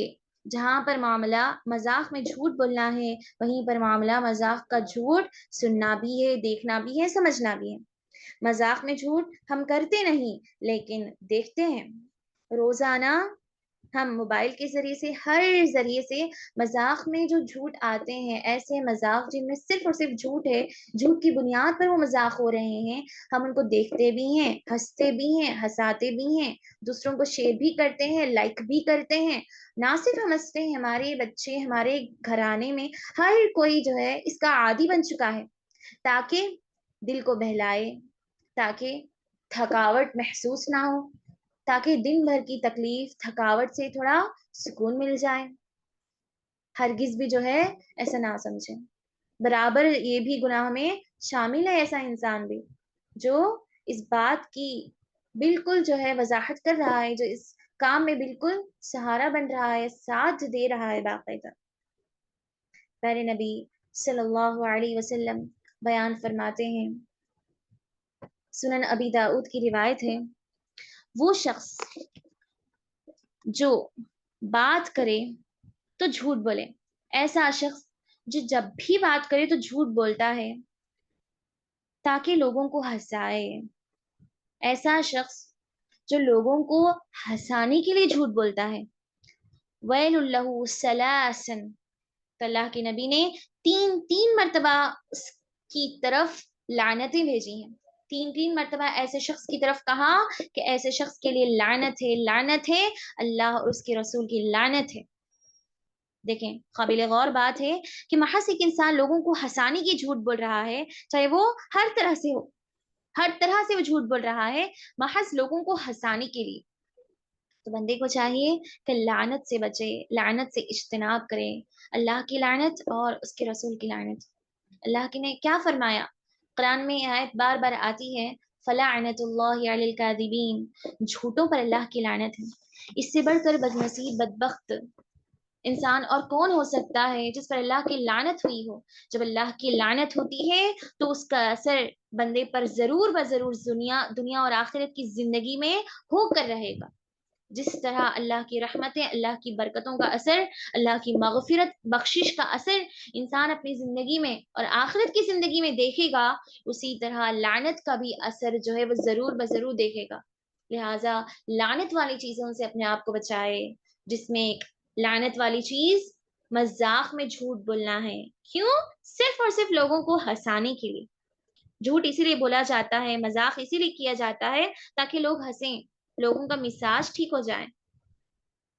جہاں پر معاملہ مذاق میں جھوٹ بولنا ہے وہیں پر معاملہ مذاق کا جھوٹ سننا بھی ہے، دیکھنا بھی ہے، سمجھنا بھی ہے۔ مذاق میں جھوٹ ہم کرتے نہیں لیکن دیکھتے ہیں، روزانہ ہم موبائل کے ذریعے سے، ہر ذریعے سے مذاق میں جو جھوٹ آتے ہیں، ایسے مذاق جن میں صرف اور صرف جھوٹ ہے، جھوٹ کی بنیاد پر وہ مذاق ہو رہے ہیں، ہم ان کو دیکھتے بھی ہیں، ہنستے بھی ہیں، ہنساتے بھی ہیں، دوسروں کو شیئر بھی کرتے ہیں، لائک بھی کرتے ہیں، نہ صرف ہم ہنستے ہیں، ہمارے بچے، ہمارے گھرانے میں ہر کوئی جو ہے اس کا عادی بن چکا ہے، تاکہ دل کو بہلائے، تاکہ تھکاوٹ محسوس نہ ہو، تاکہ دن بھر کی تکلیف تھکاوٹ سے تھوڑا سکون مل جائے۔ ہرگز بھی جو ہے ایسا نہ سمجھیں، برابر یہ بھی گناہ میں شامل ہے ایسا انسان بھی جو اس بات کی بالکل جو ہے وضاحت کر رہا ہے، جو اس کام میں بالکل سہارا بن رہا ہے، ساتھ دے رہا ہے باقاعدہ۔ پیارے نبی صلی اللہ علیہ وسلم بیان فرماتے ہیں، سنن ابی داؤد کی روایت ہے، وہ شخص جو بات کرے تو جھوٹ بولے، ایسا شخص جو جب بھی بات کرے تو جھوٹ بولتا ہے تاکہ لوگوں کو ہنسائے، ایسا شخص جو لوگوں کو ہنسانے کے لیے جھوٹ بولتا ہے، ویل اللہ سلاسن، تو اللہ کے نبی نے تین مرتبہ اس کی طرف لعنتیں بھیجی ہیں، تین مرتبہ ایسے شخص کی طرف کہا کہ ایسے شخص کے لیے لعنت ہے، لعنت ہے، اللہ اور اس کے رسول کی لعنت ہے۔ دیکھیں قابل غور بات ہے کہ محض ایک انسان لوگوں کو ہنسانے کی جھوٹ بول رہا ہے، چاہے وہ ہر طرح سے ہو، ہر طرح سے وہ جھوٹ بول رہا ہے محض لوگوں کو ہنسانے کے لیے، تو بندے کو چاہیے کہ لعنت سے بچے، لعنت سے اجتناب کرے، اللہ کی لعنت اور اس کے رسول کی لعنت۔ اللہ کی نے کیا فرمایا، قرآن میں آیت بار بار آتی ہے، فلعنت اللہ علی الکاذبین، جھوٹوں پر اللہ کی لعنت ہے۔ اس سے بڑھ کر بدنصیب، بدبخت انسان اور کون ہو سکتا ہے جس پر اللہ کی لعنت ہوئی ہو؟ جب اللہ کی لعنت ہوتی ہے تو اس کا اثر بندے پر ضرور بضرور دنیا اور آخرت کی زندگی میں ہو کر رہے گا، جس طرح اللہ کی رحمتیں، اللہ کی برکتوں کا اثر، اللہ کی مغفرت، بخشش کا اثر انسان اپنی زندگی میں اور آخرت کی زندگی میں دیکھے گا، اسی طرح لعنت کا بھی اثر جو ہے وہ ضرور بضرور دیکھے گا۔ لہٰذا لعنت والی چیزوں سے اپنے آپ کو بچائے، جس میں ایک لعنت والی چیز مذاق میں جھوٹ بولنا ہے۔ کیوں؟ صرف اور صرف لوگوں کو ہنسانے کے لیے۔ جھوٹ اسی لیے بولا جاتا ہے، مذاق اسی لیے کیا جاتا ہے تاکہ لوگ ہنسیں، لوگوں کا مزاج ٹھیک ہو جائے۔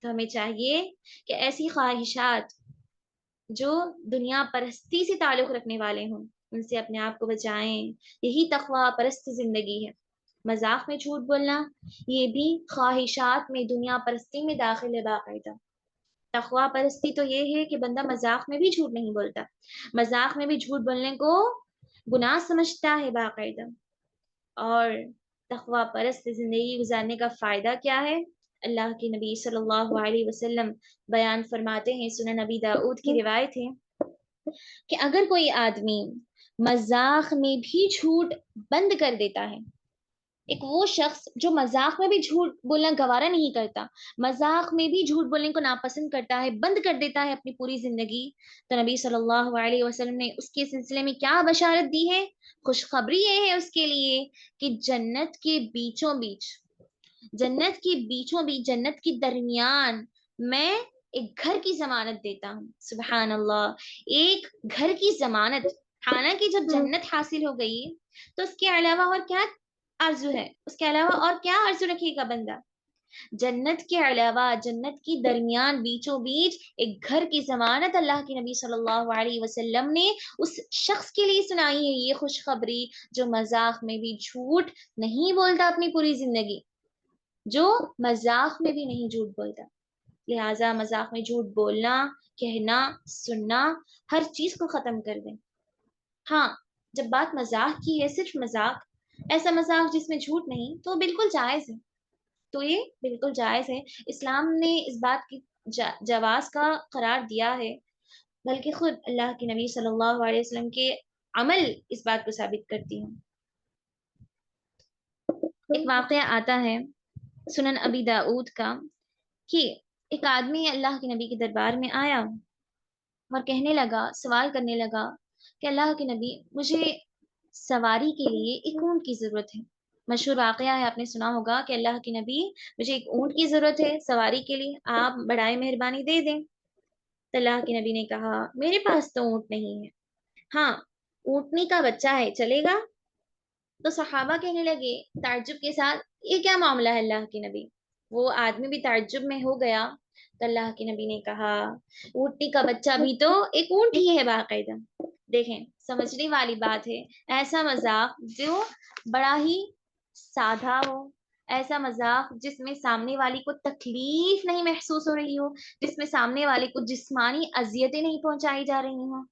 تو ہمیں چاہیے کہ ایسی خواہشات جو دنیا پرستی سے تعلق رکھنے والے ہوں ان سے اپنے آپ کو بچائیں۔ یہی تقوی پرست زندگی ہے۔ مذاق میں جھوٹ بولنا یہ بھی خواہشات میں، دنیا پرستی میں داخل ہے باقاعدہ۔ تقوی پرستی تو یہ ہے کہ بندہ مذاق میں بھی جھوٹ نہیں بولتا، مذاق میں بھی جھوٹ بولنے کو گناہ سمجھتا ہے باقاعدہ۔ اور تقوی پرست زندگی گزارنے کا فائدہ کیا ہے؟ اللہ کے نبی صلی اللہ علیہ وسلم بیان فرماتے ہیں، سنن نبی داؤد کی روایت ہے کہ اگر کوئی آدمی مذاق میں بھی جھوٹ بند کر دیتا ہے، ایک وہ شخص جو مذاق میں بھی جھوٹ بولنا گوارا نہیں کرتا، مذاق میں بھی جھوٹ بولنے کو ناپسند کرتا ہے، بند کر دیتا ہے اپنی پوری زندگی، تو نبی صلی اللہ علیہ وسلم نے اس کے سلسلے میں کیا بشارت دی ہے؟ خوشخبری یہ ہے اس کے لیے کہ جنت کے بیچوں بیچ، جنت کے بیچوں بیچ، جنت کے درمیان میں ایک گھر کی ضمانت دیتا ہوں۔ سبحان اللہ، ایک گھر کی ضمانت۔ حالانکہ جب جنت حاصل ہو گئی تو اس کے علاوہ اور کیا آرزو ہے؟ اس کے علاوہ اور کیا آرزو رکھے گا بندہ؟ جنت کے علاوہ جنت کی درمیان بیچوں بیچ ایک گھر کی ضمانت اللہ کے نبی صلی اللہ علیہ وسلم نے اس شخص کے لیے سنائی ہے، یہ خوشخبری جو مذاق میں بھی جھوٹ نہیں بولتا اپنی پوری زندگی، جو مذاق میں بھی نہیں جھوٹ بولتا۔ لہٰذا مذاق میں جھوٹ بولنا، کہنا، سننا، ہر چیز کو ختم کر دیں۔ ہاں، جب بات مذاق کی ہے، صرف مذاق، ایسا مذاق جس میں جھوٹ نہیں، تو بالکل جائز ہے، تو یہ بالکل جائز ہے۔ اسلام نے اس بات کی جواز کا قرار دیا ہے، بلکہ خود اللہ کے نبی صلی اللہ علیہ وسلم کے عمل اس بات کو ثابت کرتی ہیں۔ ایک واقعہ آتا ہے سنن ابی داؤد کا کہ ایک آدمی اللہ کے نبی کے دربار میں آیا اور کہنے لگا، سوال کرنے لگا کہ اللہ کے نبی، مجھے سواری کے لیے ایک اونٹ کی ضرورت ہے۔ مشہور واقعہ ہے، آپ نے سنا ہوگا کہ اللہ کے نبی، مجھے ایک اونٹ کی ضرورت ہے سواری کے لیے، آپ بڑائے مہربانی دے دیں۔ تو اللہ کے نبی نے کہا، میرے پاس تو اونٹ نہیں ہے، ہاں اونٹنی کا بچہ ہے، چلے گا؟ تو صحابہ کہنے لگے تعجب کے ساتھ، یہ کیا معاملہ ہے اللہ کے نبی؟ وہ آدمی بھی تعجب میں ہو گیا۔ تو اللہ کے نبی نے کہا، اونٹنی کا بچہ بھی تو ایک اونٹ ہی ہے باقاعدہ۔ دیکھیں، سمجھنے والی بات ہے، ایسا مذاق جو بڑا ہی سادہ ہو، ایسا مذاق جس میں سامنے والی کو تکلیف نہیں محسوس ہو رہی ہو، جس میں سامنے والے کو جسمانی اذیتیں نہیں پہنچائی جا رہی ہوں،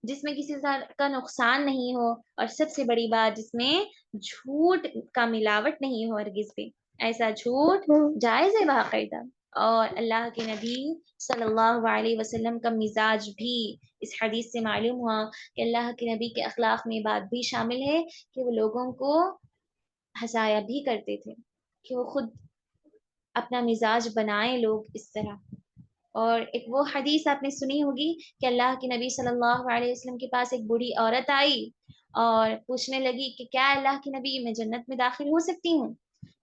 جس میں کسی طرح کا نقصان نہیں ہو، اور سب سے بڑی بات جس میں جھوٹ کا ملاوٹ نہیں ہو ہرگز بھی، ایسا جھوٹ جائز ہے باقاعدہ۔ اور اللہ کے نبی صلی اللہ علیہ وسلم کا مزاج بھی اس حدیث سے معلوم ہوا کہ اللہ کے نبی کے اخلاق میں بات بھی شامل ہے کہ وہ لوگوں کو ہنسایا بھی کرتے تھے، کہ وہ خود اپنا مزاج بنائیں لوگ اس طرح۔ اور ایک وہ حدیث آپ نے سنی ہوگی کہ اللہ کے نبی صلی اللہ علیہ وسلم کے پاس ایک بوڑھی عورت آئی اور پوچھنے لگی کہ کیا اللہ کے نبی، میں جنت میں داخل ہو سکتی ہوں؟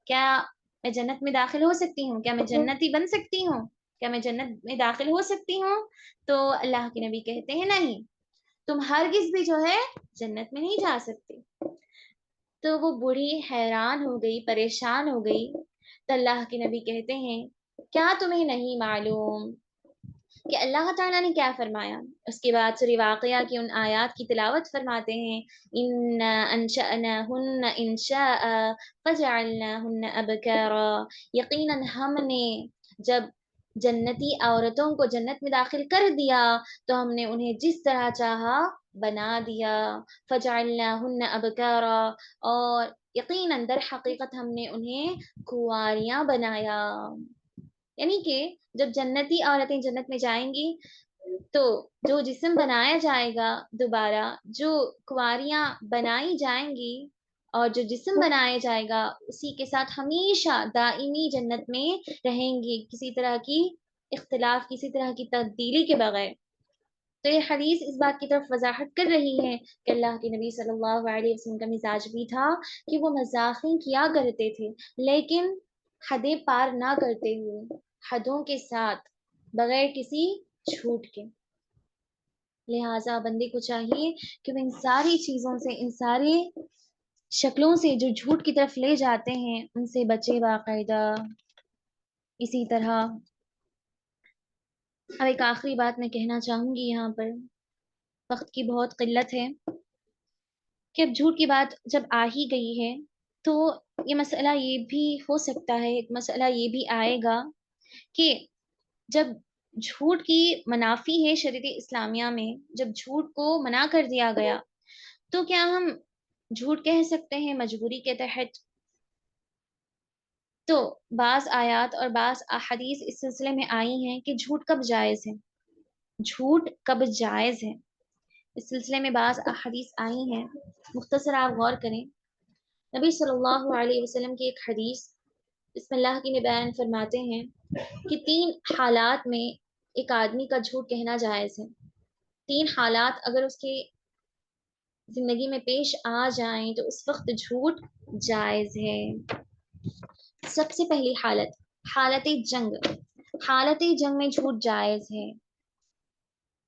کیا میں جنت میں داخل ہو سکتی ہوں؟ کیا میں جنتی بن سکتی ہوں؟ کیا میں جنت میں داخل ہو سکتی ہوں؟ تو اللہ کے نبی کہتے ہیں، نہیں، تم ہرگز بھی جو ہے جنت میں نہیں جا سکتے۔ تو وہ بوڑھی حیران ہو گئی، پریشان ہو گئی۔ تو اللہ کے نبی کہتے ہیں، کیا تمہیں نہیں معلوم کہ اللہ تعالیٰ نے کیا فرمایا؟ اس کے بعد سورہ واقعہ کی ان آیات کی تلاوت فرماتے ہیں، اِنَّا أَنشَأْنَاهُنَّ إِنشَاءً فَجَعَلْنَاهُنَّ أَبْكَارًا، یقیناً ہم نے جب جنتی عورتوں کو جنت میں داخل کر دیا تو ہم نے انہیں جس طرح چاہا بنا دیا، فَجَعَلْنَاهُنَّ أَبْكَارًا، اور یقیناً در حقیقت ہم نے انہیں کنواریاں بنایا۔ یعنی کہ جب جنتی عورتیں جنت میں جائیں گی تو جو جسم بنایا جائے گا دوبارہ، جو کنواریاں بنائی جائیں گی اور جو جسم بنایا جائے گا اسی کے ساتھ ہمیشہ دائمی جنت میں رہیں گی، کسی طرح کی اختلاف، کسی طرح کی تبدیلی کے بغیر۔ تو یہ حدیث اس بات کی طرف وضاحت کر رہی ہے کہ اللہ کے نبی صلی اللہ علیہ وسلم کا مزاج بھی تھا کہ وہ مذاقیں کیا کرتے تھے، لیکن حدیں پار نہ کرتے ہوئے، حدوں کے ساتھ، بغیر کسی جھوٹ کے۔ لہٰذا بندے کو چاہیے کہ وہ ان ساری چیزوں سے، ان سارے شکلوں سے جو جھوٹ کی طرف لے جاتے ہیں، ان سے بچے باقاعدہ۔ اسی طرح اب ایک آخری بات میں کہنا چاہوں گی یہاں پر، وقت کی بہت قلت ہے، کہ اب جھوٹ کی بات جب آ ہی گئی ہے تو یہ مسئلہ یہ بھی ہو سکتا ہے، ایک مسئلہ یہ بھی آئے گا کہ جب جھوٹ کی منافی ہے شریعت اسلامیہ میں، جب جھوٹ کو منع کر دیا گیا تو کیا ہم جھوٹ کہہ سکتے ہیں مجبوری کے تحت؟ تو بعض آیات اور بعض احادیث اس سلسلے میں آئی ہیں کہ جھوٹ کب جائز ہے، جھوٹ کب جائز ہے، اس سلسلے میں بعض احادیث آئی ہیں، مختصر آپ غور کریں۔ نبی صلی اللہ علیہ وسلم کی ایک حدیث، بسم اللہ کی میں بیان فرماتے ہیں کہ 3 حالات میں ایک آدمی کا جھوٹ کہنا جائز ہے۔ 3 حالات اگر اس کے زندگی میں پیش آ جائیں تو اس وقت جھوٹ جائز ہے۔ سب سے پہلی حالت، حالت جنگ، حالت جنگ میں جھوٹ جائز ہے۔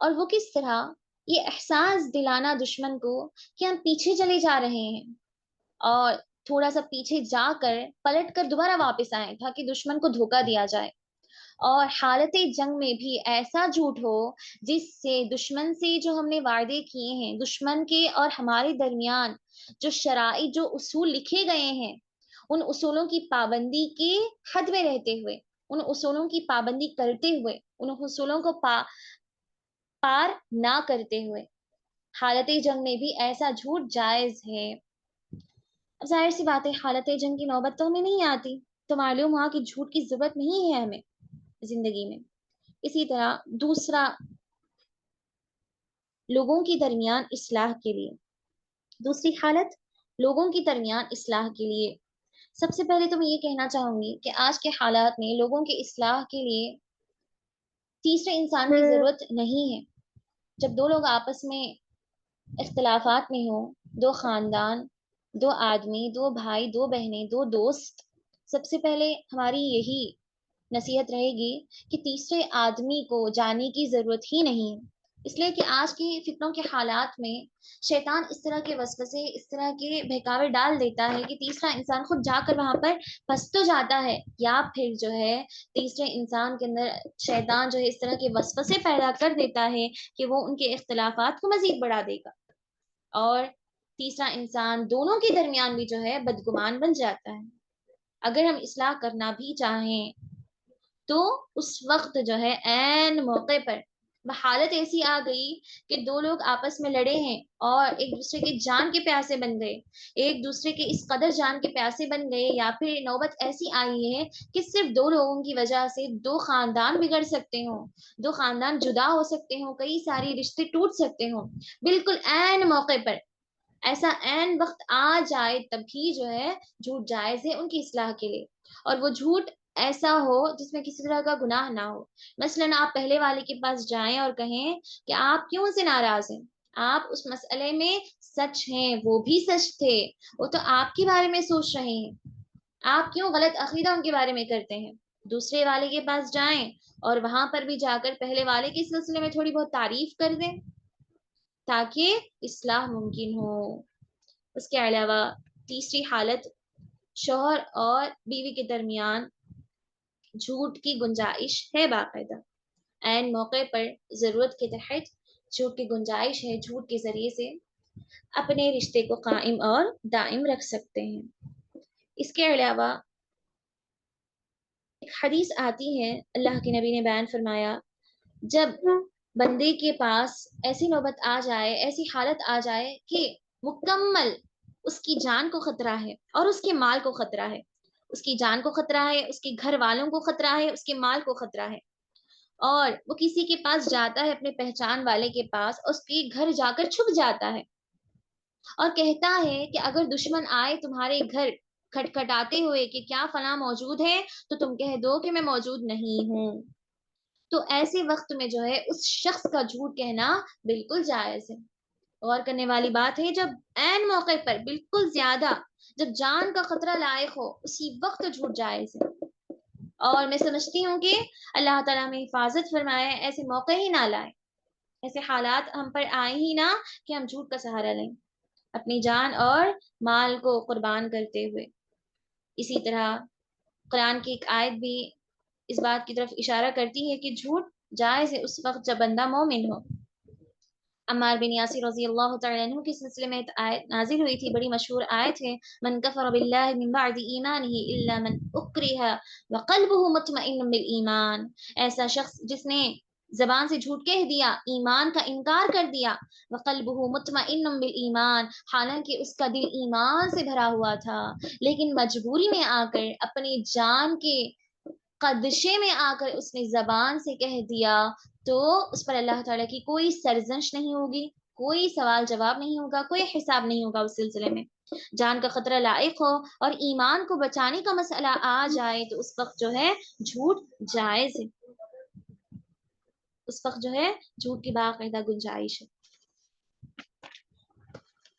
اور وہ کس طرح؟ یہ احساس دلانا دشمن کو کہ ہم پیچھے چلے جا رہے ہیں، اور تھوڑا سا پیچھے جا کر پلٹ کر دوبارہ واپس آئیں تاکہ دشمن کو دھوکہ دیا جائے۔ اور حالت جنگ میں بھی ایسا جھوٹ ہو جس سے دشمن سے جو ہم نے وعدے کیے ہیں، دشمن کے اور ہمارے درمیان جو شرائط، جو اصول لکھے گئے ہیں، ان اصولوں کی پابندی کے حد میں رہتے ہوئے، ان اصولوں کی پابندی کرتے ہوئے، ان اصولوں کو پار نہ کرتے ہوئے، حالت جنگ میں بھی ایسا جھوٹ جائز ہے۔ اب ظاہر سی بات ہے حالت جنگ کی نوبت تو ہمیں نہیں آتی، تو معلوم ہوا کہ جھوٹ کی ضرورت نہیں ہے ہمیں زندگی میں۔ اسی طرح دوسرا، لوگوں کی درمیان اصلاح کے لیے، دوسری حالت لوگوں کی درمیان اصلاح کے لیے، سب سے پہلے تو میں یہ کہنا چاہوں گی کہ آج کے حالات میں لوگوں کی اصلاح کے لیے تیسرے انسان کی ضرورت نہیں ہے۔ جب دو لوگ آپس میں اختلافات میں ہوں، 2 خاندان، 2 آدمی، 2 بھائی، 2 بہنیں، 2 دوست، سب سے پہلے ہماری یہی نصیحت رہے گی کہ تیسرے آدمی کو جانے کی ضرورت ہی نہیں ہے، اس لیے کہ آج کی فتنوں کے حالات میں شیطان اس طرح کے وسوسے، اس طرح کے بہکاوے ڈال دیتا ہے کہ تیسرا انسان خود جا کر وہاں پر پھنس تو جاتا ہے، یا پھر جو ہے تیسرے انسان کے اندر شیطان جو ہے اس طرح کے وسوسے پیدا کر دیتا ہے کہ وہ ان کے اختلافات کو مزید بڑھا دے گا، اور تیسرا انسان دونوں کے درمیان بھی جو ہے بدگمان بن جاتا ہے۔ اگر ہم اصلاح کرنا بھی چاہیں تو اس وقت جو ہے عین موقع پر حالت ایسی آ گئی کہ 2 لوگ آپس میں لڑے ہیں اور ایک دوسرے کے جان کے پیاسے بن گئے، ایک دوسرے کے اس قدر جان کے پیاسے بن گئے، یا پھر نوبت ایسی آئی ہے کہ صرف 2 لوگوں کی وجہ سے 2 خاندان بگڑ سکتے ہوں، 2 خاندان جدا ہو سکتے ہوں، کئی ساری رشتے ٹوٹ سکتے ہوں، بالکل عین موقع پر ایسا عین وقت آ جائے تبھی جو ہے جھوٹ جائز ہے ان کی اصلاح کے لیے، اور وہ جھوٹ ایسا ہو جس میں کسی طرح کا گناہ نہ ہو۔ مثلاً آپ پہلے والے کے پاس جائیں اور کہیں کہ آپ کیوں سے ناراض ہیں، آپ اس مسئلے میں سچ ہیں، وہ بھی سچ تھے، وہ تو آپ کے بارے میں سوچ رہے ہیں، آپ کیوں غلط عقیدہ ان کے بارے میں کرتے ہیں۔ دوسرے والے کے پاس جائیں اور وہاں پر بھی جا کر پہلے والے کے سلسلے میں تھوڑی بہت تعریف کر دیں تاکہ اصلاح ممکن ہو۔ اس کے علاوہ تیسری حالت، شوہر اور بیوی کے درمیان جھوٹ کی گنجائش ہے، باقاعدہ عین موقع پر ضرورت کے تحت جھوٹ کی گنجائش ہے، جھوٹ کے ذریعے سے اپنے رشتے کو قائم اور دائم رکھ سکتے ہیں۔ اس کے علاوہ ایک حدیث آتی ہے، اللہ کے نبی نے بیان فرمایا، جب بندے کے پاس ایسی نوبت آ جائے، ایسی حالت آ جائے کہ مکمل اس کی جان کو خطرہ ہے اور اس کے مال کو خطرہ ہے، اس کی جان کو خطرہ ہے، اس کے گھر والوں کو خطرہ ہے، اس کے مال کو خطرہ ہے، اور وہ کسی کے پاس جاتا ہے، اپنے پہچان والے کے پاس، اس کے گھر جا کر چھپ جاتا ہے اور کہتا ہے کہ اگر دشمن آئے تمہارے گھر کھٹکھٹاتے ہوئے کہ کیا فلاں موجود ہے، تو تم کہہ دو کہ میں موجود نہیں ہوں۔ تو ایسے وقت میں جو ہے اس شخص کا جھوٹ کہنا بالکل جائز ہے۔ غور کرنے والی بات ہے، جب عین موقع پر بالکل زیادہ، جب جان کا خطرہ لائق ہو، اسی وقت جھوٹ جائز ہے۔ اور میں سمجھتی ہوں کہ اللہ تعالیٰ میں حفاظت فرمائے، ایسے موقع ہی نہ لائے، ایسے حالات ہم پر آئے ہی نہ کہ ہم جھوٹ کا سہارا لیں اپنی جان اور مال کو قربان کرتے ہوئے۔ اسی طرح قرآن کی ایک آیت بھی اس بات کی طرف اشارہ کرتی ہے کہ جھوٹ جائز ہے اس وقت جب بندہ مومن ہو۔ عمار بن یاسر رضی اللہ تعالیٰ عنہ کے سلسلے میں آیت نازل ہوئی تھی، بڑی مشہور آیت ہے، من کفر باللہ من بعد ایمانہ الا من اکرہ وقلبہ مطمئن بالایمان۔ ایسا شخص جس نے زبان سے جھوٹ کہہ دیا، ایمان کا انکار کر دیا، وقلبہ مطمئن بالایمان، حالانکہ اس کا دل ایمان سے بھرا ہوا تھا، لیکن مجبوری میں آ کر، اپنی جان کے قدشے میں آ کر اس نے زبان سے کہہ دیا، تو اس پر اللہ تعالیٰ کی کوئی سرزنش نہیں ہوگی، کوئی سوال جواب نہیں ہوگا، کوئی حساب نہیں ہوگا اس سلسلے میں۔ جان کا خطرہ لائق ہو اور ایمان کو بچانے کا مسئلہ آ جائے تو اس وقت جو ہے جھوٹ جائز ہے، اس وقت جو ہے جھوٹ کی باقاعدہ گنجائش ہے۔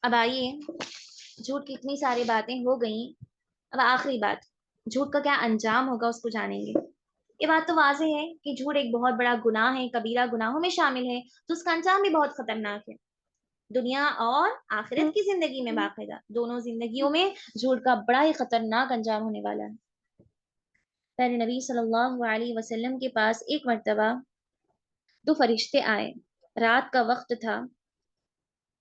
اب آئیے، جھوٹ کی اتنی ساری باتیں ہو گئیں، اب آخری بات، جھوٹ کا کیا انجام ہوگا اس کو جانیں گے۔ یہ بات تو واضح ہے کہ جھوٹ ایک بہت بڑا گناہ ہے، کبیرہ گناہوں میں شامل ہے، تو اس کا انجام بھی بہت خطرناک ہے، دنیا اور آخرت کی زندگی میں باقاعدہ دونوں زندگیوں میں جھوٹ کا بڑا ہی خطرناک انجام ہونے والا ہے۔ پہلے نبی صلی اللہ علیہ وسلم کے پاس ایک مرتبہ دو فرشتے آئے، رات کا وقت تھا۔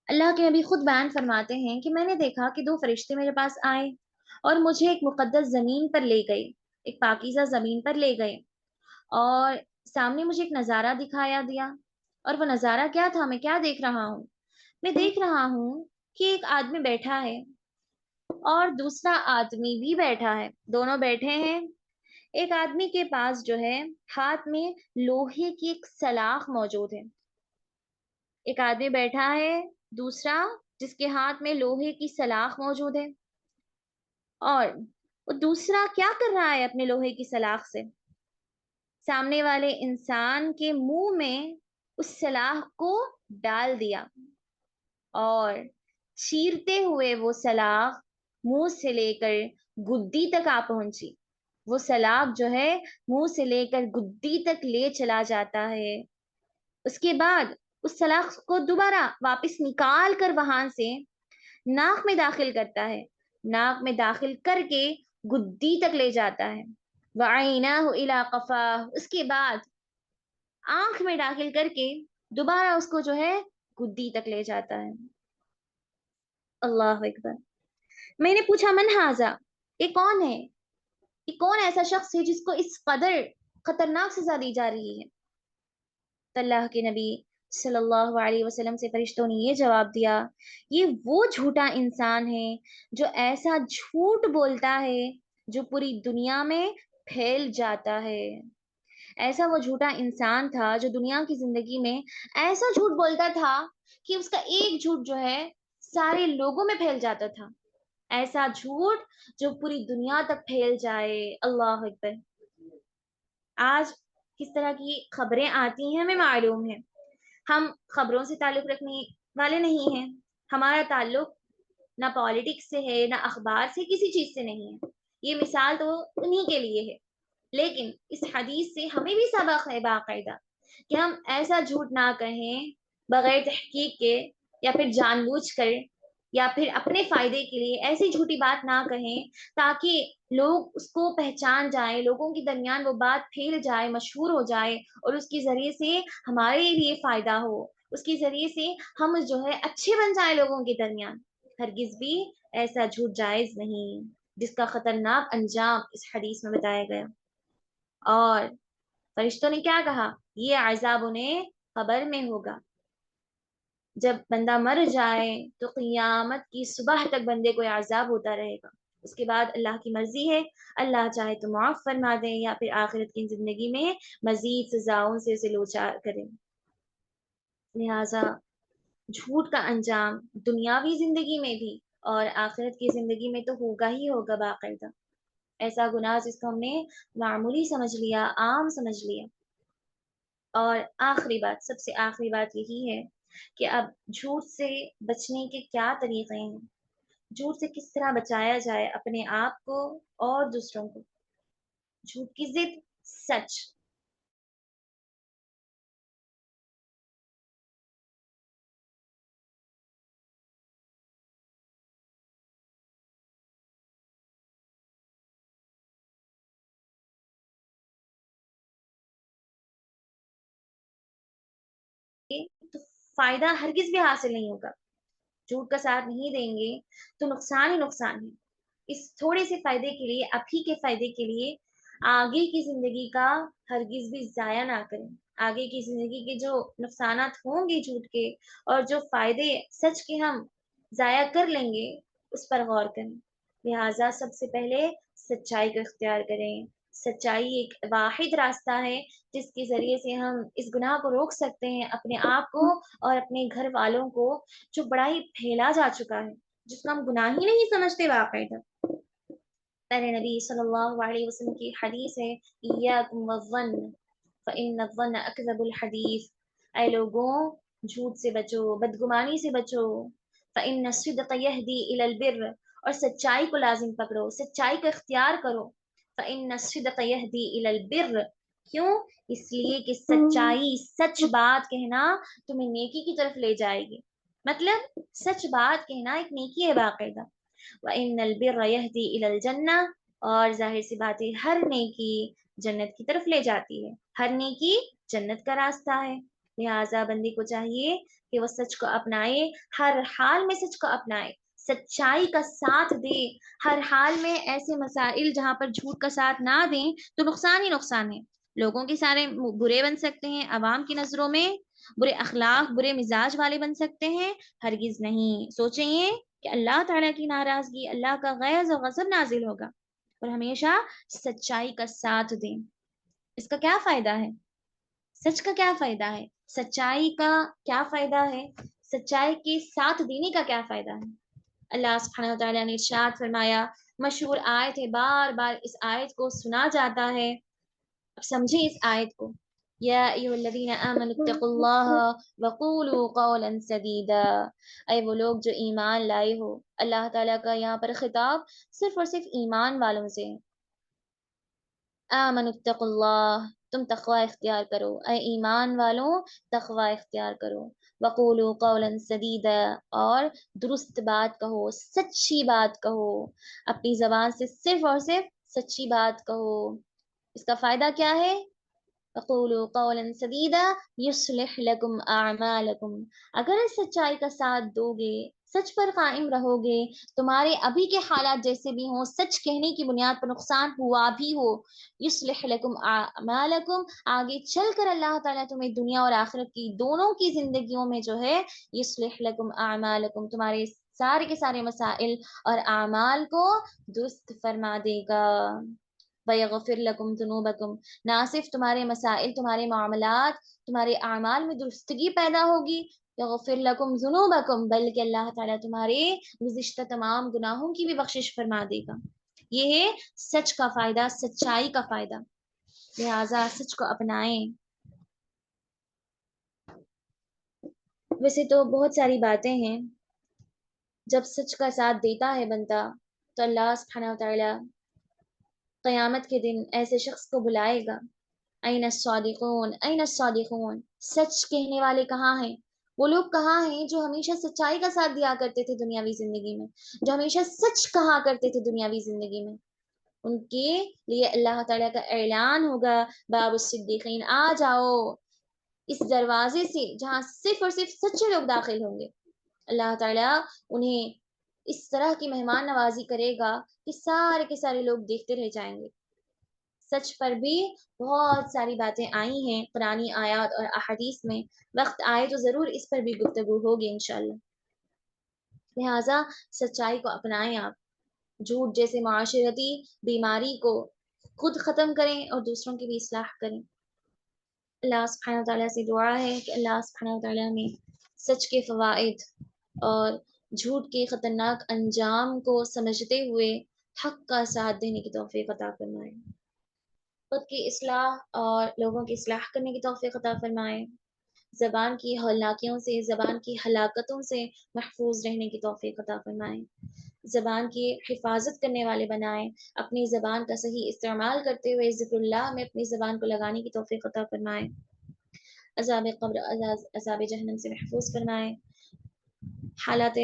اللہ کے نبی خود بیان فرماتے ہیں کہ میں نے دیکھا کہ دو فرشتے میرے پاس آئے اور مجھے ایک مقدس زمین پر لے گئے، ایک پاکیزہ زمین پر لے گئے، اور سامنے مجھے ایک نظارہ دکھایا دیا۔ اور وہ نظارہ کیا تھا؟ میں کیا دیکھ رہا ہوں؟ میں دیکھ رہا ہوں کہ ایک آدمی بیٹھا ہے اور دوسرا آدمی بھی بیٹھا ہے، دونوں بیٹھے ہیں۔ ایک آدمی کے پاس جو ہے ہاتھ میں لوہے کی ایک سلاخ موجود ہے، ایک آدمی بیٹھا ہے، دوسرا جس کے ہاتھ میں لوہے کی سلاخ موجود ہے، اور وہ دوسرا کیا کر رہا ہے اپنے لوہے کی سلاخ سے؟ سامنے والے انسان کے منہ میں اس سلاخ کو ڈال دیا اور چیرتے ہوئے وہ سلاخ منہ سے لے کر گدی تک آ پہنچی۔ وہ سلاخ جو ہے منہ سے لے کر گدی تک لے چلا جاتا ہے، اس کے بعد اس سلاخ کو دوبارہ واپس نکال کر وہاں سے ناک میں داخل کرتا ہے، ناک میں داخل کر کے گدی تک لے جاتا ہے، وَعَيْنَاهُ إِلَىٰ قَفَاهُ، اس کے بعد آنکھ میں داخل کر کے دوبارہ اس کو جو ہے گدی تک لے جاتا ہے۔ اللہ اکبر۔ میں نے پوچھا من ھذا، یہ کون ہے؟ یہ کون ایسا شخص ہے جس کو اس قدر خطرناک سزا دی جا رہی ہے؟ تو اللہ کے نبی صلی اللہ علیہ وسلم سے فرشتوں نے یہ جواب دیا، یہ وہ جھوٹا انسان ہے جو ایسا جھوٹ بولتا ہے جو پوری دنیا میں پھیل جاتا ہے۔ ایسا وہ جھوٹا انسان تھا جو دنیا کی زندگی میں ایسا جھوٹ بولتا تھا کہ اس کا ایک جھوٹ جو ہے سارے لوگوں میں پھیل جاتا تھا، ایسا جھوٹ جو پوری دنیا تک پھیل جائے۔ اللہ اکبر۔ آج کس طرح کی خبریں آتی ہیں ہمیں معلوم ہے، ہم خبروں سے تعلق رکھنے والے نہیں ہیں، ہمارا تعلق نہ پالیٹکس سے ہے، نہ اخبار سے، کسی چیز سے نہیں ہے، یہ مثال تو انہی کے لیے ہے، لیکن اس حدیث سے ہمیں بھی سبق ہے باقاعدہ کہ ہم ایسا جھوٹ نہ کہیں بغیر تحقیق کے، یا پھر جان بوجھ کر، یا پھر اپنے فائدے کے لیے ایسی جھوٹی بات نہ کہیں تاکہ لوگ اس کو پہچان جائیں، لوگوں کے درمیان وہ بات پھیل جائے، مشہور ہو جائے، اور اس کے ذریعے سے ہمارے لیے فائدہ ہو، اس کے ذریعے سے ہم جو ہے اچھے بن جائیں لوگوں کے درمیان۔ ہرگز بھی ایسا جھوٹ جائز نہیں جس کا خطرناک انجام اس حدیث میں بتایا گیا۔ اور فرشتوں نے کیا کہا؟ یہ عذاب انہیں قبر میں ہوگا، جب بندہ مر جائے تو قیامت کی صبح تک بندے کو عذاب ہوتا رہے گا، اس کے بعد اللہ کی مرضی ہے، اللہ چاہے تو معاف فرما دے یا پھر آخرت کی زندگی میں مزید سزاؤں سے اسے لوچار کرے۔ لہٰذا جھوٹ کا انجام دنیاوی زندگی میں بھی اور آخرت کی زندگی میں تو ہوگا ہی ہوگا باقاعدہ۔ ایسا گناہ جس کو ہم نے معمولی سمجھ لیا، عام سمجھ لیا، اور آخری بات، سب سے آخری بات یہی ہے کہ اب جھوٹ سے بچنے کے کیا طریقے ہیں، جھوٹ سے کس طرح بچایا جائے اپنے آپ کو اور دوسروں کو. جھوٹ کی ضد سچ. تو فائدہ ہرگز بھی حاصل نہیں ہوگا. جھوٹ کا ساتھ نہیں دیں گے تو نقصان ہی نقصان ہے. اس تھوڑے سے فائدے کے لیے، ابھی کے فائدے کے لیے، آگے کی زندگی کا ہرگز بھی ضائع نہ کریں. آگے کی زندگی کے جو نقصانات ہوں گے جھوٹ کے، اور جو فائدے سچ کے ہم ضائع کر لیں گے، اس پر غور کریں. لہٰذا سب سے پہلے سچائی کا اختیار کریں. سچائی ایک واحد راستہ ہے جس کے ذریعے سے ہم اس گناہ کو روک سکتے ہیں، اپنے آپ کو اور اپنے گھر والوں کو، جو بڑا ہی پھیلا جا چکا ہے، جس کو ہم گناہ ہی نہیں سمجھتے واقعی. پہلے نبی صلی اللہ علیہ وسلم کی حدیث ہے، ایاکم والظن فإن الظن اکذب الحدیث. اے لوگوں، جھوٹ سے بچو، بدگمانی سے بچو. فإن الصدق يهدي إلى البر. اور سچائی کو لازم پکڑو، سچائی کا اختیار کرو. فإن الصدق يهدي إلى البر. کیوں؟ اس لیے کہ سچائی، سچ بات کہنا تمہیں نیکی کی طرف لے جائے گی. مطلب سچ بات کہنا ایک نیکی ہے باقاعدہ. وَإِنَّ الْبِرَّ يَهْدِي إِلَى الْجَنَّةِ. اور ظاہر سی بات ہے، ہر نیکی جنت کی طرف لے جاتی ہے. ہر نیکی جنت کا راستہ ہے. لہٰذا بندے کو چاہیے کہ وہ سچ کو اپنائے، ہر حال میں سچ کو اپنائے، سچائی کا ساتھ دے. ہر حال میں ایسے مسائل جہاں پر جھوٹ کا ساتھ نہ دیں تو نقصان ہی نقصان ہے. لوگوں کے سارے برے بن سکتے ہیں، عوام کی نظروں میں برے اخلاق، برے مزاج والے بن سکتے ہیں. ہرگز نہیں سوچیں یہ کہ اللہ تعالیٰ کی ناراضگی، اللہ کا غیظ و غضب نازل ہوگا. اور ہمیشہ سچائی کا ساتھ دیں. اس کا کیا فائدہ ہے؟ سچ کا کیا فائدہ ہے؟ سچائی کا کیا فائدہ ہے؟ سچائی کے ساتھ دینے کا کیا فائدہ ہے؟ اللہ سبحانہ و تعالیٰ نے ارشاد فرمایا، مشہور آیت ہے، بار بار اس آیت کو سنا جاتا ہے. اب سمجھیں اس آیت کو. یا ایھا الذین آمنوا اتقوا اللہ وقولوا قولا سدیدا. اے وہ لوگ جو ایمان لائے ہو. اللہ تعالیٰ کا یہاں پر خطاب صرف اور صرف ایمان والوں سے. آمنوا اتقوا اللہ، تم تقوی اختیار کرو. اے ایمان والوں، تقوی اختیار کرو. وقولوا قولا سدیدا، اور درست بات کہو، سچی بات کہو. اپنی زبان سے صرف اور صرف سچی بات کہو. اس کا فائدہ کیا ہے؟ وقولوا قولا سدیدا یصلح لکم اعمالکم. اگر اس سچائی کا ساتھ دو گے، سچ پر قائم رہو گے، تمہارے ابھی کے حالات جیسے بھی ہوں، سچ کہنے کی بنیاد پر نقصان ہوا بھی ہو، یصلح لکم اعمالکم، آگے چل کر اللہ تعالیٰ تمہیں دنیا اور آخرت کی دونوں کی زندگیوں میں جو ہے، یصلح لکم اعمالکم، تمہارے سارے کے سارے مسائل اور اعمال کو درست فرما دے گا. وَيَغْفِرْ لَكُمْ ذُنُوبَكُمْ. نہ صرف تمہارے مسائل، تمہارے معاملات، تمہارے اعمال میں درستگی پیدا ہوگی، یغفر لکم ذنوبکم، بلکہ اللہ تعالیٰ تمہارے گزشتہ تمام گناہوں کی بھی بخشش فرما دے گا. یہ ہے سچ کا فائدہ، سچائی کا فائدہ. لہٰذا سچ کو اپنائیں. ویسے تو بہت ساری باتیں ہیں. جب سچ کا ساتھ دیتا ہے بندہ تو اللہ سبحانہ وتعالی قیامت کے دن ایسے شخص کو بلائے گا. این الصادقون، این الصادقون، سچ کہنے والے کہاں ہیں؟ وہ لوگ کہاں ہیں جو ہمیشہ سچائی کا ساتھ دیا کرتے تھے دنیاوی زندگی میں، جو ہمیشہ سچ کہا کرتے تھے دنیاوی زندگی میں؟ ان کے لیے اللہ تعالیٰ کا اعلان ہوگا، باب الصدیقین، آ جاؤ اس دروازے سے جہاں صرف اور صرف سچے لوگ داخل ہوں گے. اللہ تعالیٰ انہیں اس طرح کی مہمان نوازی کرے گا کہ سارے کے سارے لوگ دیکھتے رہ جائیں گے. سچ پر بھی بہت ساری باتیں آئی ہیں قرآنی آیات اور احادیث میں. وقت آئے تو ضرور اس پر بھی گفتگو ہوگی انشاءاللہ. لہٰذا سچائی کو اپنائیں. آپ جھوٹ جیسے معاشرتی بیماری کو خود ختم کریں اور دوسروں کی بھی اصلاح کریں. اللہ سبحانہ وتعالیٰ سے دعا ہے کہ اللہ سبحانہ وتعالیٰ میں سچ کے فوائد اور جھوٹ کے خطرناک انجام کو سمجھتے ہوئے حق کا ساتھ دینے کی توفیق عطا فرمائے. خود کی اصلاح اور لوگوں کی اصلاح کرنے کی توفیق عطا فرمائے، زبان کی ہولناکیوں سے، زبان کی ہلاکتوں سے محفوظ رہنے کی توفیق عطا فرمائے، زبان کی حفاظت کرنے والے بنائے، اپنی زبان کا صحیح استعمال کرتے ہوئے ذکر اللہ میں اپنی زبان کو لگانے کی توفیق عطا فرمائے، عذاب قبر، عذاب جہنم سے محفوظ فرمائے، حالات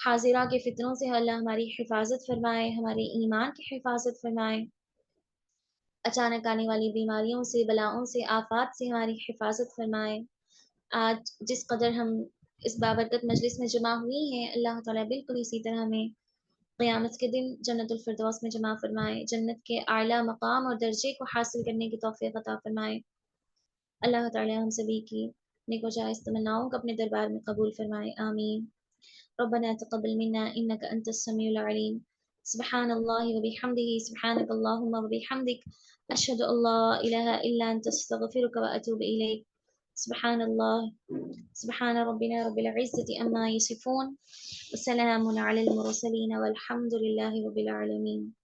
حاضرہ کے فتنوں سے اللہ ہماری حفاظت فرمائے، ہمارے ایمان کی حفاظت فرمائے، اچانک آنے والی بیماریوں سے، بلاؤں سے، آفات سے ہماری حفاظت فرمائے۔ آج جس قدر ہم اس بابرکت مجلس میں جمع ہوئی ہیں، اللہ تعالیٰ بالکل اسی طرح ہمیں قیامت کے دن جنت الفردوس میں جمع فرمائے، جنت کے اعلیٰ مقام اور درجے کو حاصل کرنے کی توفیق عطا فرمائے۔ اللہ تعالیٰ ہم سبھی کی نیک و جائز تمناؤں کو اپنے دربار میں قبول فرمائے، آمین۔ ربنا تقبل منا انك انت السميع العليم، سبحان الله وبحمده، سبحانك اللهم وبحمدك، اشهد ان لا اله الا انت، استغفرك واتوب اليك۔ سبحان الله، سبحان ربنا رب العزة عما يصفون، وسلام على المرسلين والحمد لله رب العالمين۔